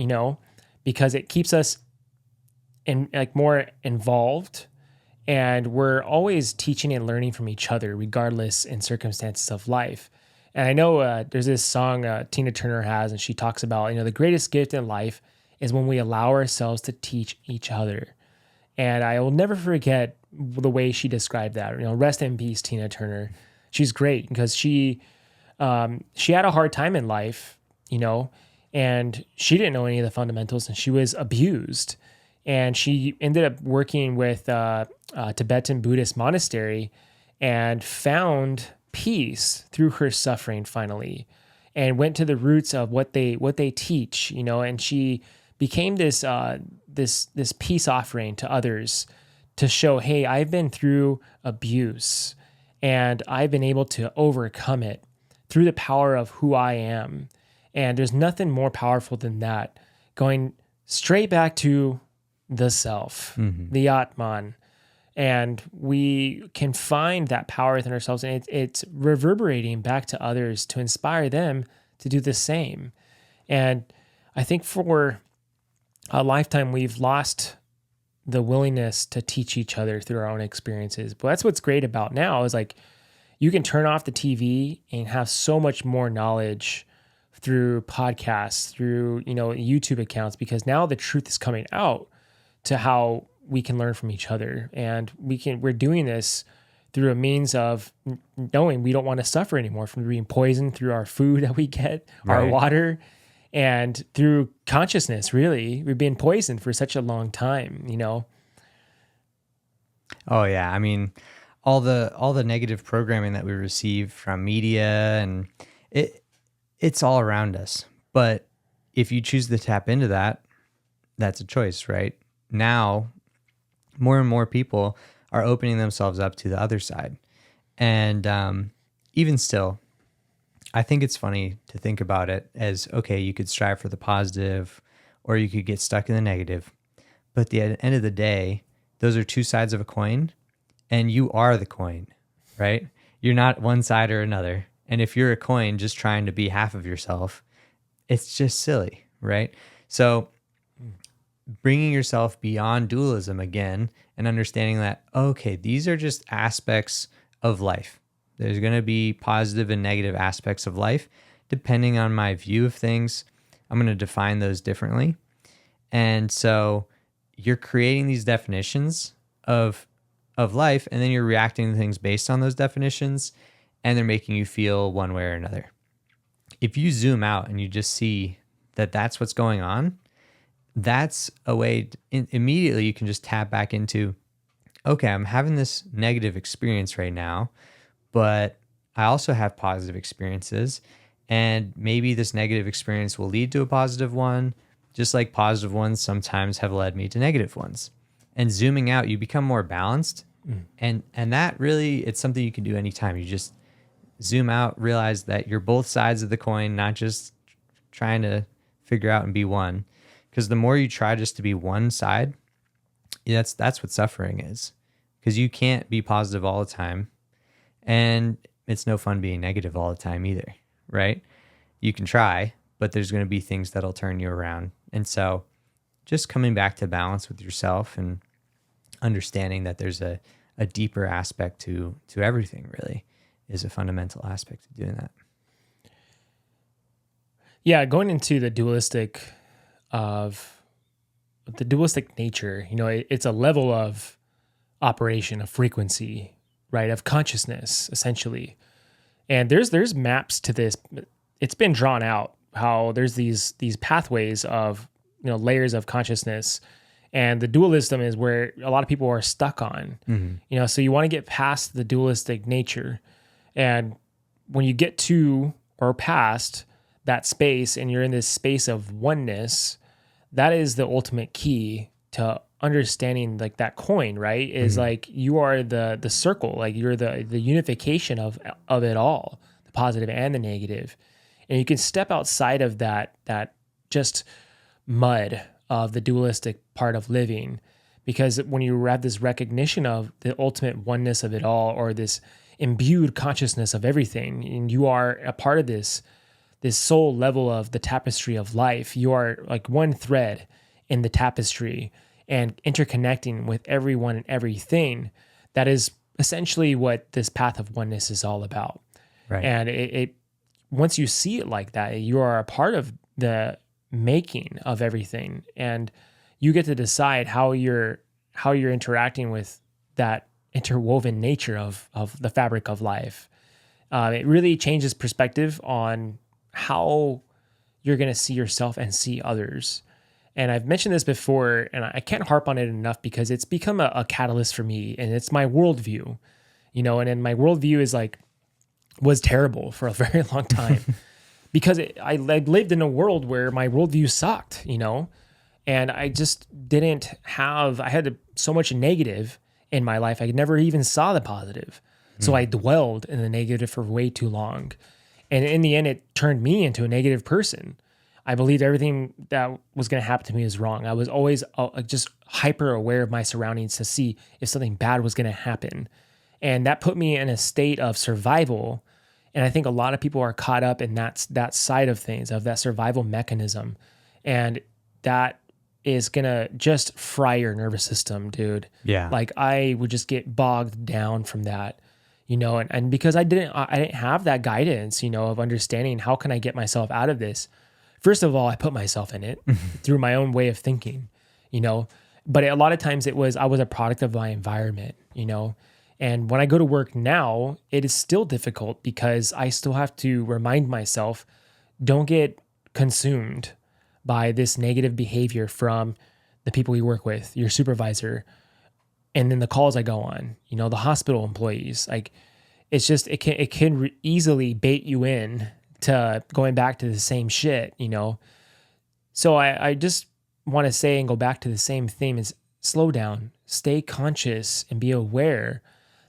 A: because it keeps us more involved, and we're always teaching and learning from each other regardless in circumstances of life. And I know there's this song Tina Turner has, and she talks about, the greatest gift in life is when we allow ourselves to teach each other. And I will never forget the way she described that. Rest in peace, Tina Turner. She's great because she had a hard time in life, and she didn't know any of the fundamentals, and she was abused. And she ended up working with a Tibetan Buddhist monastery and found peace through her suffering finally, and went to the roots of what they teach, and she became this peace offering to others to show, hey, I've been through abuse and I've been able to overcome it through the power of who I am. And there's nothing more powerful than that, going straight back to the self, the Atman. And we can find that power within ourselves, and it's reverberating back to others to inspire them to do the same. And I think for a lifetime, we've lost the willingness to teach each other through our own experiences. But that's what's great about now is like you can turn off the TV and have so much more knowledge through podcasts, through, YouTube accounts, because now the truth is coming out to how we can learn from each other. And we're doing this through a means of knowing we don't want to suffer anymore from being poisoned through our food that we get, our water, and through consciousness, really. We've been poisoned for such a long time,
C: Oh yeah. I mean, all the negative programming that we receive from media, and it's all around us. But if you choose to tap into that, that's a choice, right? Now, more and more people are opening themselves up to the other side. And even still, I think it's funny to think about it as, okay, you could strive for the positive or you could get stuck in the negative. But at the end of the day, those are two sides of a coin, and you are the coin, right? You're not one side or another. And if you're a coin just trying to be half of yourself, it's just silly, right? So bringing yourself beyond dualism again and understanding that, okay, these are just aspects of life. There's going to be positive and negative aspects of life. Depending on my view of things, I'm going to define those differently. And so you're creating these definitions of life, and then you're reacting to things based on those definitions, and they're making you feel one way or another. If you zoom out and you just see that that's what's going on, that's a way immediately you can just tap back into, okay, I'm having this negative experience right now, but I also have positive experiences, and maybe this negative experience will lead to a positive one, just like positive ones sometimes have led me to negative ones. And zooming out, you become more balanced. And that really, it's something you can do anytime. You just zoom out, realize that you're both sides of the coin, not just trying to figure out and be one. Because the more you try just to be one side, that's what suffering is. Because you can't be positive all the time. And it's no fun being negative all the time either, right? You can try, but there's going to be things that'll turn you around. And so just coming back to balance with yourself and understanding that there's a deeper aspect to everything really is a fundamental aspect of doing that.
A: Yeah, going into the dualistic nature, it's a level of operation, of frequency, right? Of consciousness, essentially. And there's maps to this. It's been drawn out how there's these pathways of, layers of consciousness, and the dualism is where a lot of people are stuck on. Mm-hmm. So you want to get past the dualistic nature. And when you get to or past that space and you're in this space of oneness, that is the ultimate key to understanding, like that coin, right? Is like you are the circle, like you're the unification of it all, the positive and the negative. And you can step outside of that just mud of the dualistic part of living, because when you have this recognition of the ultimate oneness of it all, or this imbued consciousness of everything, and you are a part of this soul level of the tapestry of life, you are like one thread in the tapestry and interconnecting with everyone and everything. That is essentially what this path of oneness is all about. Right. And it once you see it like that, you are a part of the making of everything, and you get to decide how you're interacting with that interwoven nature of the fabric of life. It really changes perspective on how you're going to see yourself and see others. And I've mentioned this before, and I can't harp on it enough because it's become a catalyst for me, and it's my worldview, and then my worldview was terrible for a very long time. Because I lived in a world where my worldview sucked, and I just I had so much negative in my life. I never even saw the positive. So I dwelled in the negative for way too long. And in the end, it turned me into a negative person. I believed everything that was going to happen to me was wrong. I was always just hyper aware of my surroundings to see if something bad was going to happen. And that put me in a state of survival. And I think a lot of people are caught up in that side of things, of that survival mechanism. And that is going to just fry your nervous system, dude. Yeah. Like I would just get bogged down from that, and because I didn't have that guidance, of understanding how can I get myself out of this. First of all, I put myself in it through my own way of thinking, but a lot of times I was a product of my environment, And when I go to work now, it is still difficult because I still have to remind myself, don't get consumed by this negative behavior from the people you work with, your supervisor, and then the calls I go on, the hospital employees. Like, it's just, it can easily bait you in to going back to the same shit, So I just want to say and go back to the same theme is slow down, stay conscious, and be aware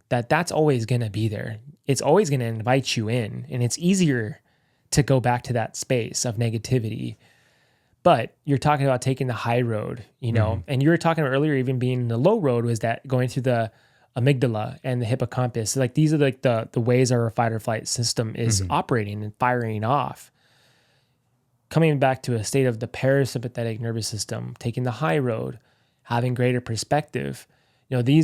A: that that's always going to be there. It's always going to invite you in, and it's easier to go back to that space of negativity. But you're talking about taking the high road, you know, and you were talking about earlier, even being the low road, was that going through the amygdala and the hippocampus. So like these are like the ways our fight or flight system is operating and firing off. Coming back to a state of the parasympathetic nervous system, taking the high road, having greater perspective, you know,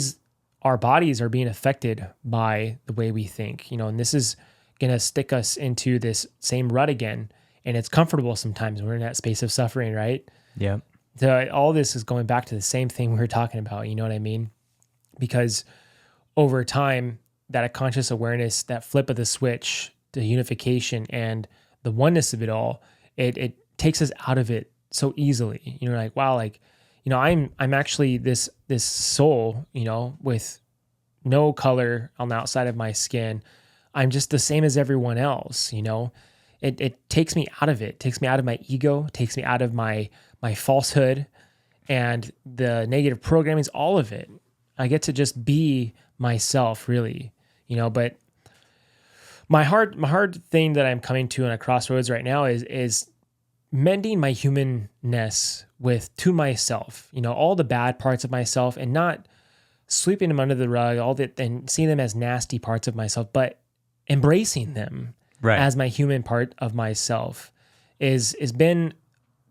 A: our bodies are being affected by the way we think, you know, and this is going to stick us into this same rut again. And it's comfortable sometimes. We're in that space of suffering, right?
C: Yeah.
A: So all this is going back to the same thing we were talking about. You know what I mean? Because over time, that conscious awareness, that flip of the switch, the unification and the oneness of it all, it takes us out of it so easily. You're like, wow, like, you know, I'm actually this soul, you know, with no color on the outside of my skin. I'm just the same as everyone else, you know. It takes me out of it. Takes me out of my ego, takes me out of my falsehood and the negative programming, all of it. I get to just be myself, really, you know. But my hard thing that I'm coming to on a crossroads right now is mending my humanness to myself, you know, all the bad parts of myself, and not sweeping them under the rug, all that, and seeing them as nasty parts of myself, but embracing them as my human part of myself is been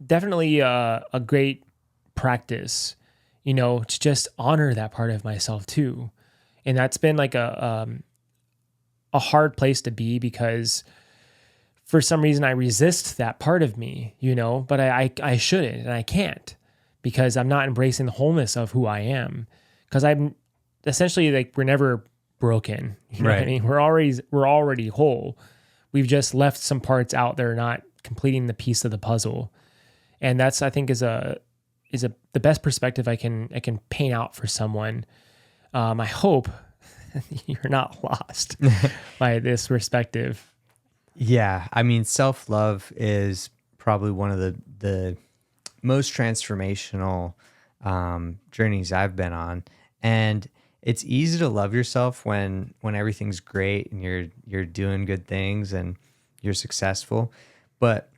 A: definitely a great practice, you know, to just honor that part of myself too. And that's been like a hard place to be, because for some reason I resist that part of me, you know, but I shouldn't, and I can't, because I'm not embracing the wholeness of who I am. Because I'm essentially, like, we're never broken. You know what I mean? We're already whole. We've just left some parts out there, not completing the piece of the puzzle. And that's, I think, is the best perspective I can paint out for someone. I hope you're not lost by this perspective.
C: Yeah. I mean, self-love is probably one of the most transformational journeys I've been on. And it's easy to love yourself when everything's great and you're doing good things and you're successful. But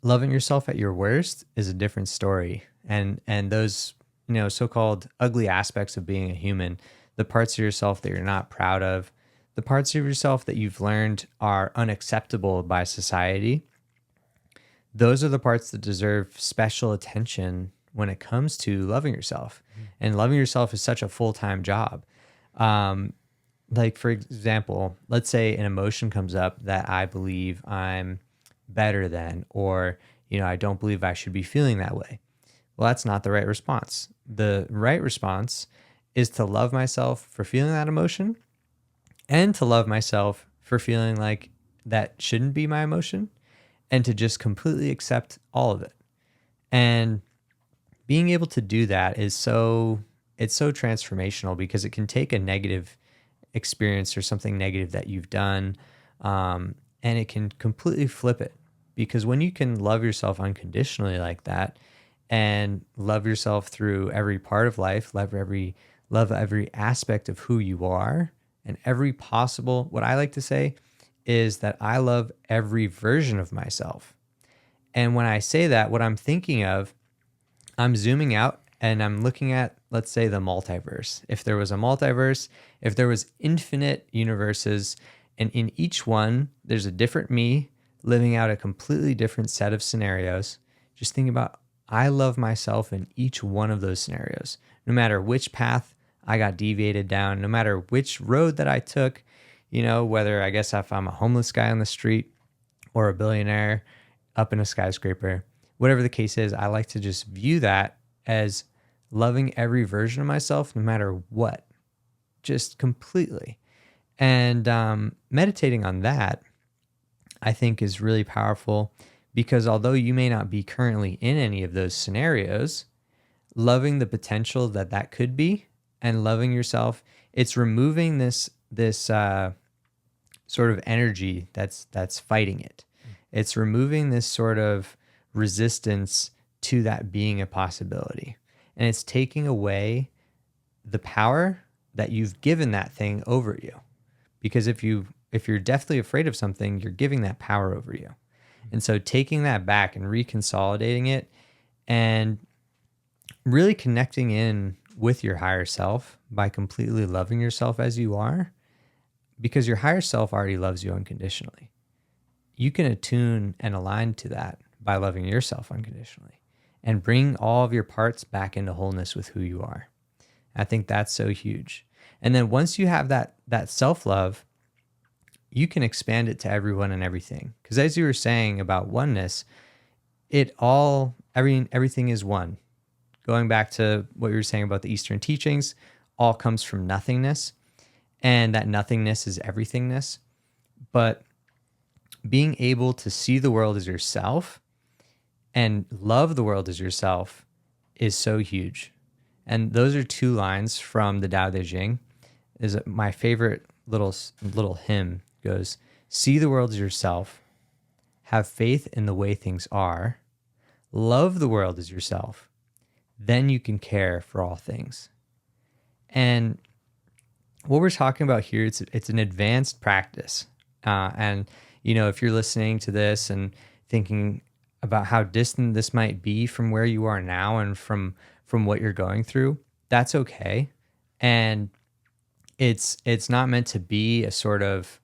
C: loving yourself at your worst is a different story. And those, you know, so-called ugly aspects of being a human, the parts of yourself that you're not proud of, the parts of yourself that you've learned are unacceptable by society, those are the parts that deserve special attention when it comes to loving yourself. And loving yourself is such a full-time job. Like, for example, let's say an emotion comes up that I believe I'm better than, or, you know, I don't believe I should be feeling that way. Well, that's not the right response. The right response is to love myself for feeling that emotion, and to love myself for feeling like that shouldn't be my emotion, and to just completely accept all of it. And being able to do that is so transformational, because it can take a negative experience or something negative that you've done, and it can completely flip it. Because when you can love yourself unconditionally like that, and love yourself through every part of life, love every aspect of who you are, and every possible, what I like to say is that I love every version of myself. And when I say that, what I'm thinking of, I'm zooming out and I'm looking at, let's say, the multiverse. If there was a multiverse, if there was infinite universes, and in each one, there's a different me living out a completely different set of scenarios, just think about, I love myself in each one of those scenarios. No matter which path I got deviated down, no matter which road that I took, you know, whether, I guess, if I'm a homeless guy on the street or a billionaire up in a skyscraper, whatever the case is, I like to just view that as loving every version of myself, no matter what, just completely. And meditating on that, I think, is really powerful, because although you may not be currently in any of those scenarios, loving the potential that could be, and loving yourself, it's removing this sort of energy that's fighting it. It's removing this sort of resistance to that being a possibility. And it's taking away the power that you've given that thing over you. Because if you're deathly afraid of something, you're giving that power over you. And so taking that back and reconsolidating it and really connecting in with your higher self by completely loving yourself as you are, because your higher self already loves you unconditionally. You can attune and align to that by loving yourself unconditionally and bring all of your parts back into wholeness with who you are. I think that's so huge. And then once you have that self-love, you can expand it to everyone and everything. Because as you were saying about oneness, everything is one. Going back to what you were saying about the Eastern teachings, all comes from nothingness, and that nothingness is everythingness. But being able to see the world as yourself and love the world as yourself is so huge. And those are two lines from the Tao Te Ching. Is my favorite little hymn goes, see the world as yourself, have faith in the way things are, love the world as yourself, then you can care for all things. And what we're talking about here, it's an advanced practice. And, if you're listening to this and thinking about how distant this might be from where you are now and from what you're going through, that's okay. And it's not meant to be a sort of,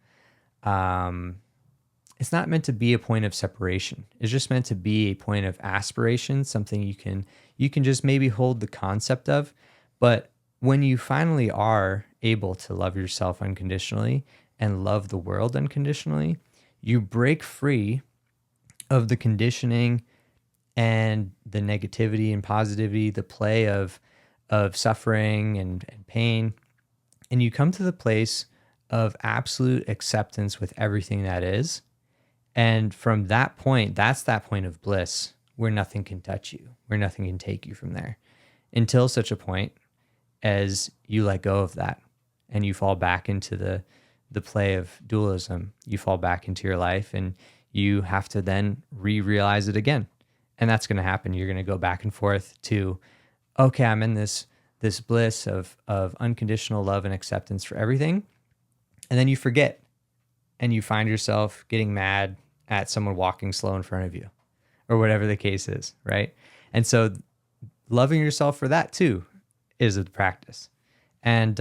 C: it's not meant to be a point of separation. It's just meant to be a point of aspiration, something you can just maybe hold the concept of. But when you finally are able to love yourself unconditionally and love the world unconditionally, you break free of the conditioning and the negativity and positivity, the play of suffering and pain. And you come to the place of absolute acceptance with everything that is. And from that point, that's that point of bliss where nothing can touch you, where nothing can take you from there, until such a point as you let go of that and you fall back into the play of dualism. You fall back into your life and you have to then realize it again. And that's going to happen. You're going to go back and forth to, okay, I'm in this bliss of unconditional love and acceptance for everything. And then you forget and you find yourself getting mad at someone walking slow in front of you or whatever the case is, right? And so loving yourself for that too is a practice. And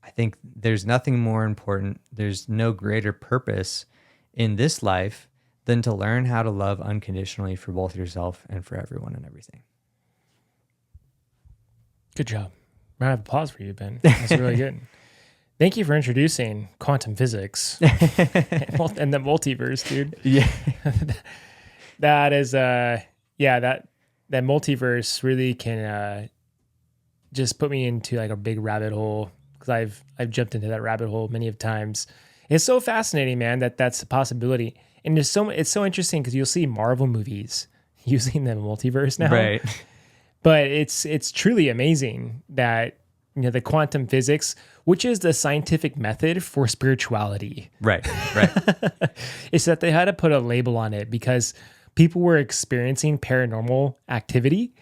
C: I think there's nothing more important. There's no greater purpose in this life than to learn how to love unconditionally for both yourself and for everyone and everything.
A: Good job. Round of applause for you, Ben. That's really good. Thank you for introducing quantum physics and the multiverse, dude.
C: Yeah.
A: That is, that multiverse really can just put me into like a big rabbit hole, because I've jumped into that rabbit hole many of times. It's so fascinating, man, that's a possibility. And it's so interesting because you'll see Marvel movies using the multiverse now.
C: Right.
A: But it's truly amazing that, the quantum physics, which is the scientific method for spirituality.
C: Right.
A: It's that they had to put a label on it because people were experiencing paranormal activity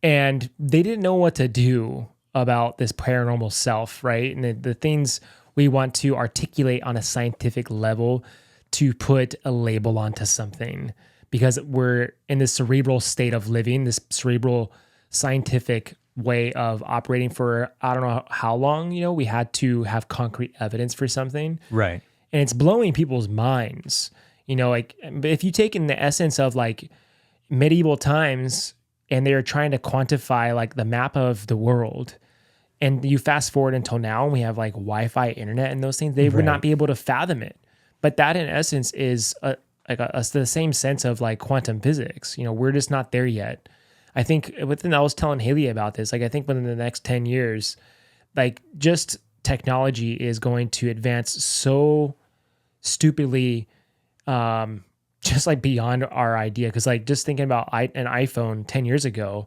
A: and they didn't know what to do about this paranormal self, right? And the things we want to articulate on a scientific level to put a label onto something, because we're in this cerebral state of living, this cerebral scientific way of operating for I don't know how long, we had to have concrete evidence for something.
C: Right.
A: And it's blowing people's minds. Like if you take in the essence of like medieval times and they're trying to quantify like the map of the world, and you fast forward until now and we have like Wi-Fi internet and those things, they would not be able to fathom it. But that in essence is the same sense of like quantum physics. We're just not there yet. I think I was telling Haley about this. Like I think within the next 10 years, like just technology is going to advance so stupidly, just like beyond our idea. Cause like just thinking about an iPhone 10 years ago,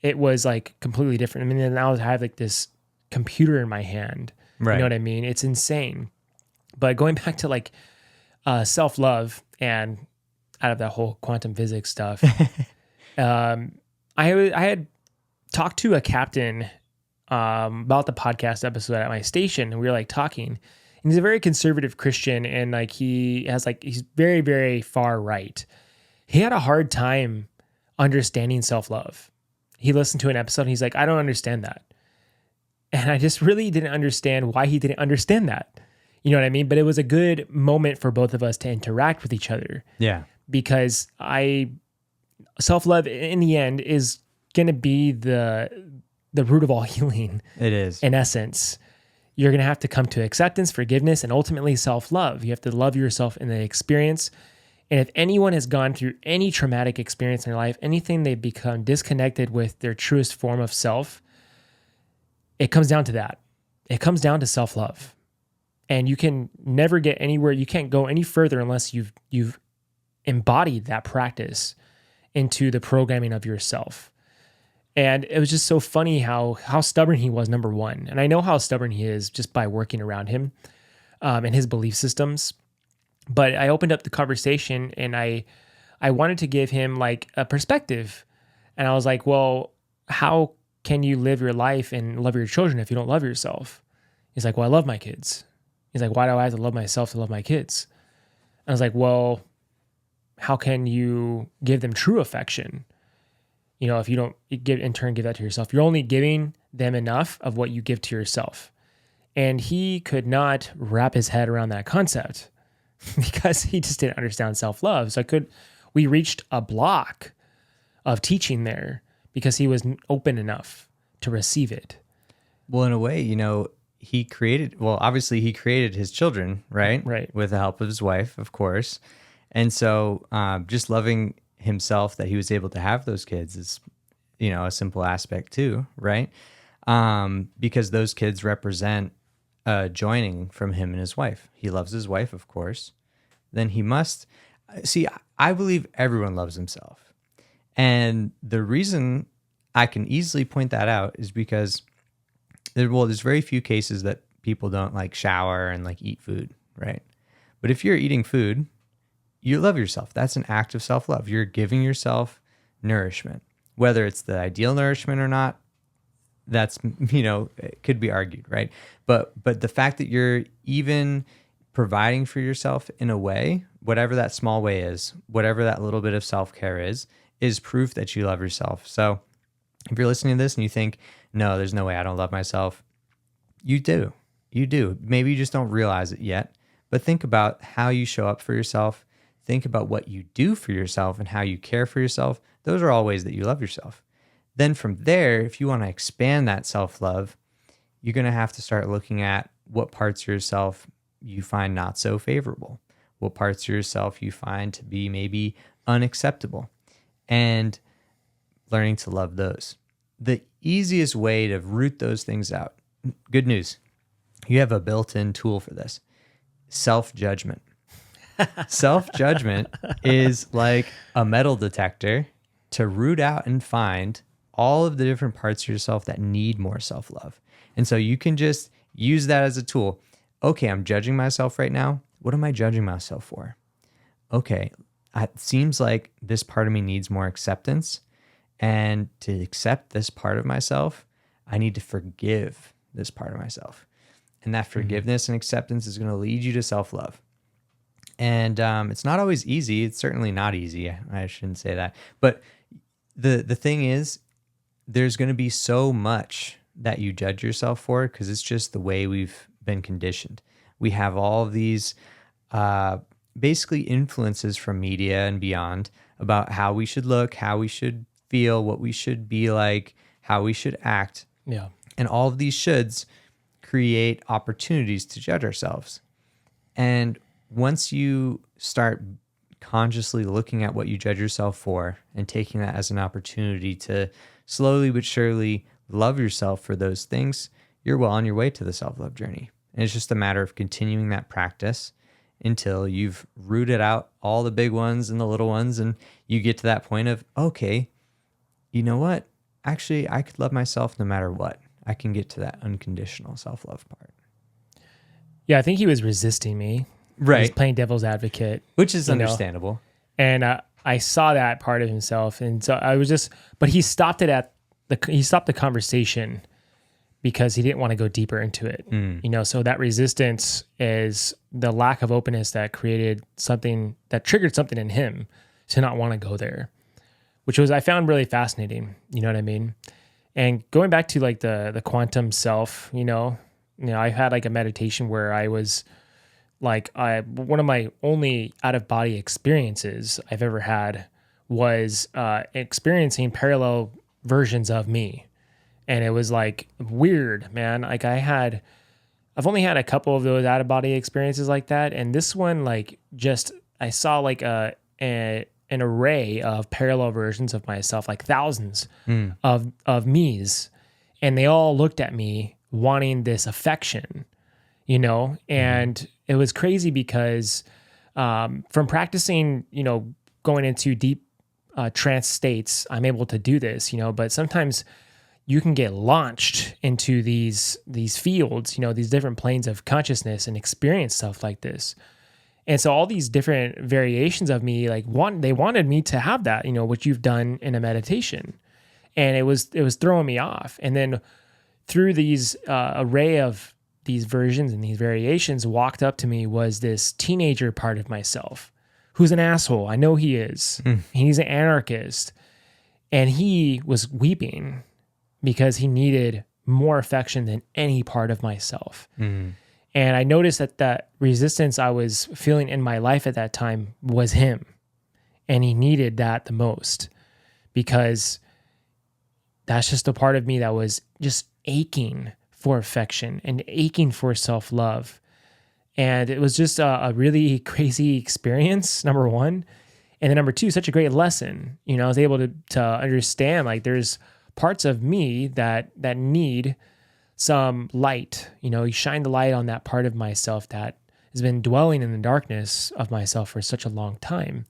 A: it was like completely different. I mean, now I have like this computer in my hand.
C: Right.
A: You know what I mean? It's insane. But going back to like self-love and out of that whole quantum physics stuff, I had talked to a captain about the podcast episode at my station, and we were like talking, And he's a very conservative Christian, and like he's very, very far right. He had a hard time understanding self-love. He listened to an episode and he's like, I don't understand that. And I just really didn't understand why he didn't understand that. You know what I mean? But it was a good moment for both of us to interact with each other.
C: Yeah.
A: Because self-love in the end is going to be the root of all healing.
C: It is.
A: In essence, you're going to have to come to acceptance, forgiveness, and ultimately self-love. You have to love yourself in the experience. And if anyone has gone through any traumatic experience in their life, anything they've become disconnected with their truest form of self, it comes down to that. It comes down to self-love. And you can never get anywhere. You can't go any further unless you've embodied that practice into the programming of yourself. And it was just so funny how stubborn he was, number one. And I know how stubborn he is just by working around him and his belief systems. But I opened up the conversation and I wanted to give him like a perspective. And I was like, well, how can you live your life and love your children if you don't love yourself? He's like, well, I love my kids. He's like, why do I have to love myself to love my kids? I was like, well, how can you give them true affection? You know, if you don't in turn give that to yourself, you're only giving them enough of what you give to yourself. And he could not wrap his head around that concept because he just didn't understand self-love. So we reached a block of teaching there because he was open enough to receive it.
C: Well, in a way, obviously he created his children, right?
A: Right.
C: With the help of his wife, of course. And so just loving himself that he was able to have those kids is, a simple aspect too, right? Because those kids represent joining from him and his wife. He loves his wife, of course. Then he must see, I believe everyone loves himself. And the reason I can easily point that out is because there's very few cases that people don't like shower and like eat food, right? But if you're eating food, you love yourself. That's an act of self-love. You're giving yourself nourishment, whether it's the ideal nourishment or not. That's, it could be argued, right? But the fact that you're even providing for yourself in a way, whatever that small way is, whatever that little bit of self-care is proof that you love yourself. So if you're listening to this and you think, no, there's no way I don't love myself, you do. You do. Maybe you just don't realize it yet, but think about how you show up for yourself. Think about what you do for yourself and how you care for yourself. Those are all ways that you love yourself. Then from there, if you want to expand that self-love, you're going to have to start looking at what parts of yourself you find not so favorable, what parts of yourself you find to be maybe unacceptable, and learning to love those. The easiest way to root those things out, good news, you have a built-in tool for this, self-judgment. Self-judgment is like a metal detector to root out and find all of the different parts of yourself that need more self-love. And so you can just use that as a tool. Okay, I'm judging myself right now. What am I judging myself for? Okay, it seems like this part of me needs more acceptance. And to accept this part of myself, I need to forgive this part of myself. And that forgiveness and acceptance is going to lead you to self-love. And it's not always easy. It's certainly not easy. I shouldn't say that. But the thing is, there's going to be so much that you judge yourself for because it's just the way we've been conditioned. We have all of these basically influences from media and beyond about how we should look, how we should feel, what we should be like, how we should act.
A: Yeah.
C: And all of these shoulds create opportunities to judge ourselves. And once you start consciously looking at what you judge yourself for and taking that as an opportunity to slowly but surely love yourself for those things, you're well on your way to the self-love journey. And it's just a matter of continuing that practice until you've rooted out all the big ones and the little ones, and you get to that point of, okay, you know what? Actually, I could love myself no matter what. I can get to that unconditional self-love part.
A: Yeah, I think he was resisting me.
C: Right.
A: He was playing devil's advocate.
C: Which is understandable.
A: And I saw that part of himself. And so I was but he stopped it he stopped the conversation because he didn't want to go deeper into it. So that resistance is the lack of openness that created something that triggered something in him to not want to go there, which I found really fascinating. You know what I mean? And going back to like the quantum self, I had like a meditation where I was like, one of my only out of body experiences I've ever had was experiencing parallel versions of me. And it was like weird, man. Like I've only had a couple of those out of body experiences like that. And this one, like I saw like an array of parallel versions of myself, like thousands of me's. And they all looked at me wanting this affection, and it was crazy because from practicing, going into deep trance states, I'm able to do this, but sometimes you can get launched into these fields, these different planes of consciousness and experience stuff like this. And so all these different variations of me, like they wanted me to have that, what you've done in a meditation. And it was throwing me off. And then through these array of these versions and these variations, walked up to me was this teenager part of myself who's an asshole. I know he is. He's an anarchist. And he was weeping because he needed more affection than any part of myself. And I noticed that resistance I was feeling in my life at that time was him. And he needed that the most because that's just a part of me that was just aching for affection and aching for self-love. And it was just a really crazy experience, number one. And then number two, such a great lesson. I was able to understand like there's parts of me that need some light. You shine the light on that part of myself that has been dwelling in the darkness of myself for such a long time.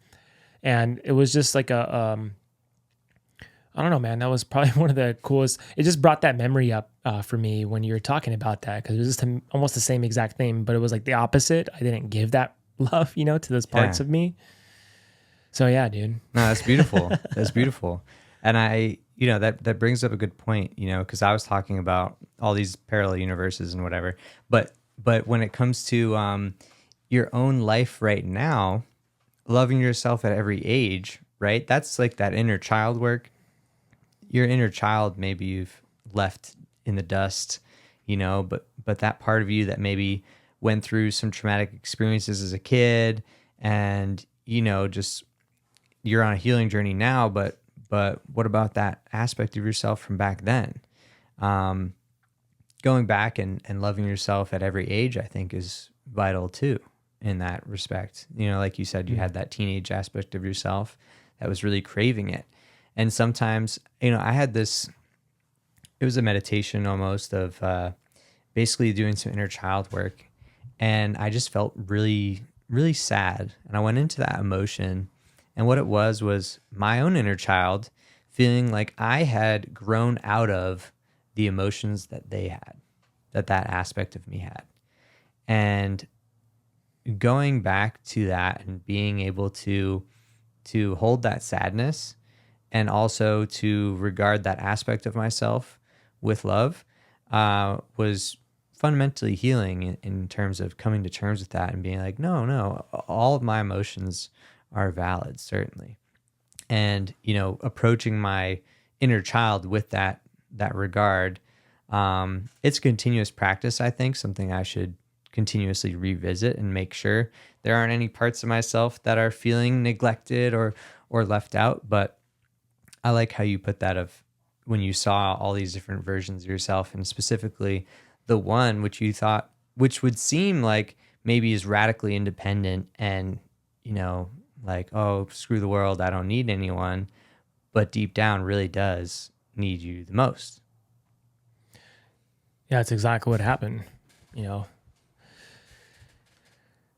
A: And it was just like I don't know, man, that was probably one of the coolest. It just brought that memory up for me when you were talking about that, because it was just almost the same exact thing, but it was like the opposite. I didn't give that love, to those parts of me. So yeah, dude.
C: No, that's beautiful. That's beautiful. And that brings up a good point, because I was talking about all these parallel universes and whatever, but when it comes to your own life right now, loving yourself at every age, right? That's like that inner child work. Your inner child, maybe you've left in the dust, but that part of you that maybe went through some traumatic experiences as a kid and, just you're on a healing journey now, but what about that aspect of yourself from back then? Going back and loving yourself at every age, I think is vital too in that respect. Like you said, you had that teenage aspect of yourself that was really craving it. And sometimes, I had this, it was a meditation almost of basically doing some inner child work. And I just felt really, really sad. And I went into that emotion. And what it was my own inner child feeling like I had grown out of the emotions that they had, that aspect of me had. And going back to that and being able to hold that sadness and also to regard that aspect of myself with love was fundamentally healing in terms of coming to terms with that and being like, no, all of my emotions are valid, certainly. And, approaching my inner child with that regard, it's continuous practice, I think, something I should continuously revisit and make sure there aren't any parts of myself that are feeling neglected or left out. But I like how you put that of when you saw all these different versions of yourself, and specifically the one which you thought, which would seem like maybe is radically independent and, like, oh, screw the world, I don't need anyone, but deep down really does need you the most.
A: Yeah, that's exactly what happened,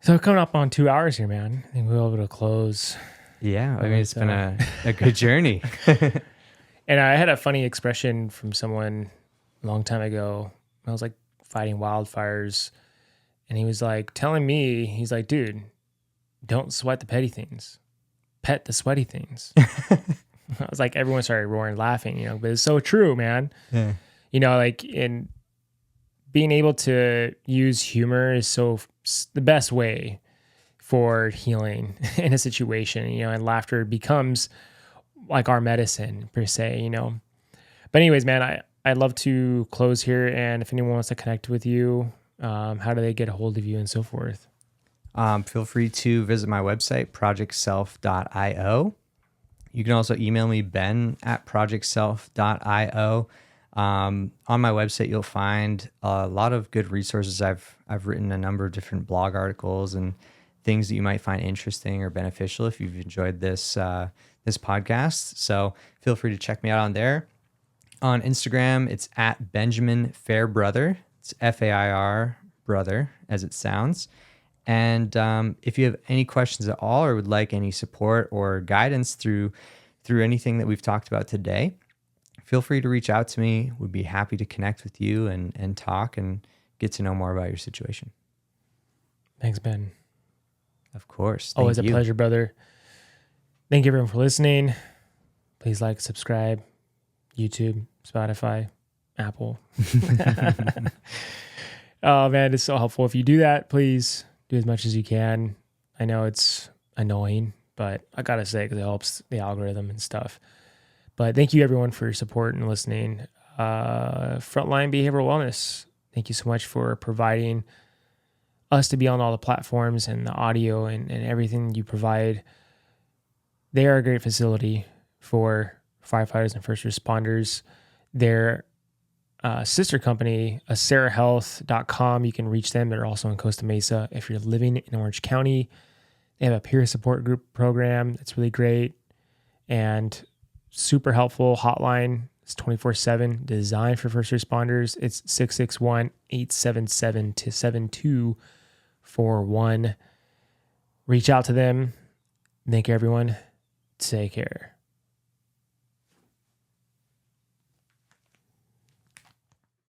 A: So coming up on 2 hours here, man. I think we'll be able to close.
C: Yeah, I mean, it's been a good journey.
A: And I had a funny expression from someone a long time ago. I was like fighting wildfires, and he was like telling me, he's like, dude, don't sweat the petty things. Pet the sweaty things. I was like, everyone started roaring laughing, but it's so true, man.
C: Yeah.
A: Like, and being able to use humor is the best way for healing in a situation, and laughter becomes like our medicine per se. But anyways, man, I'd love to close here. And if anyone wants to connect with you, how do they get a hold of you and so forth?
C: Feel free to visit my website, projectself.io. You can also email me, ben@projectself.io. On my website, you'll find a lot of good resources. I've written a number of different blog articles and things that you might find interesting or beneficial if you've enjoyed this podcast. So feel free to check me out on there. On Instagram, it's at Benjamin Fairbrother. It's Fair brother, as it sounds. And if you have any questions at all or would like any support or guidance through anything that we've talked about today, feel free to reach out to me. We'd be happy to connect with you and talk and get to know more about your situation.
A: Thanks, Ben.
C: Of course.
A: Always a pleasure, brother. Thank you, everyone, for listening. Please like, subscribe, YouTube, Spotify, Apple. Oh, man, it's so helpful. If you do that, please do as much as you can. I know it's annoying, but I got to say, because it helps the algorithm and stuff. But thank you, everyone, for your support and listening. Frontline Behavioral Wellness, thank you so much for providing us to be on all the platforms and the audio and everything you provide. They are a great facility for firefighters and first responders. Their sister company, sarahealth.com, you can reach them. They're also in Costa Mesa. If you're living in Orange County, they have a peer support group program that's really great and super helpful. Hotline is 24/7, designed for first responders. It's 661-877-7241. Reach out to them. Thank you, everyone. Take care.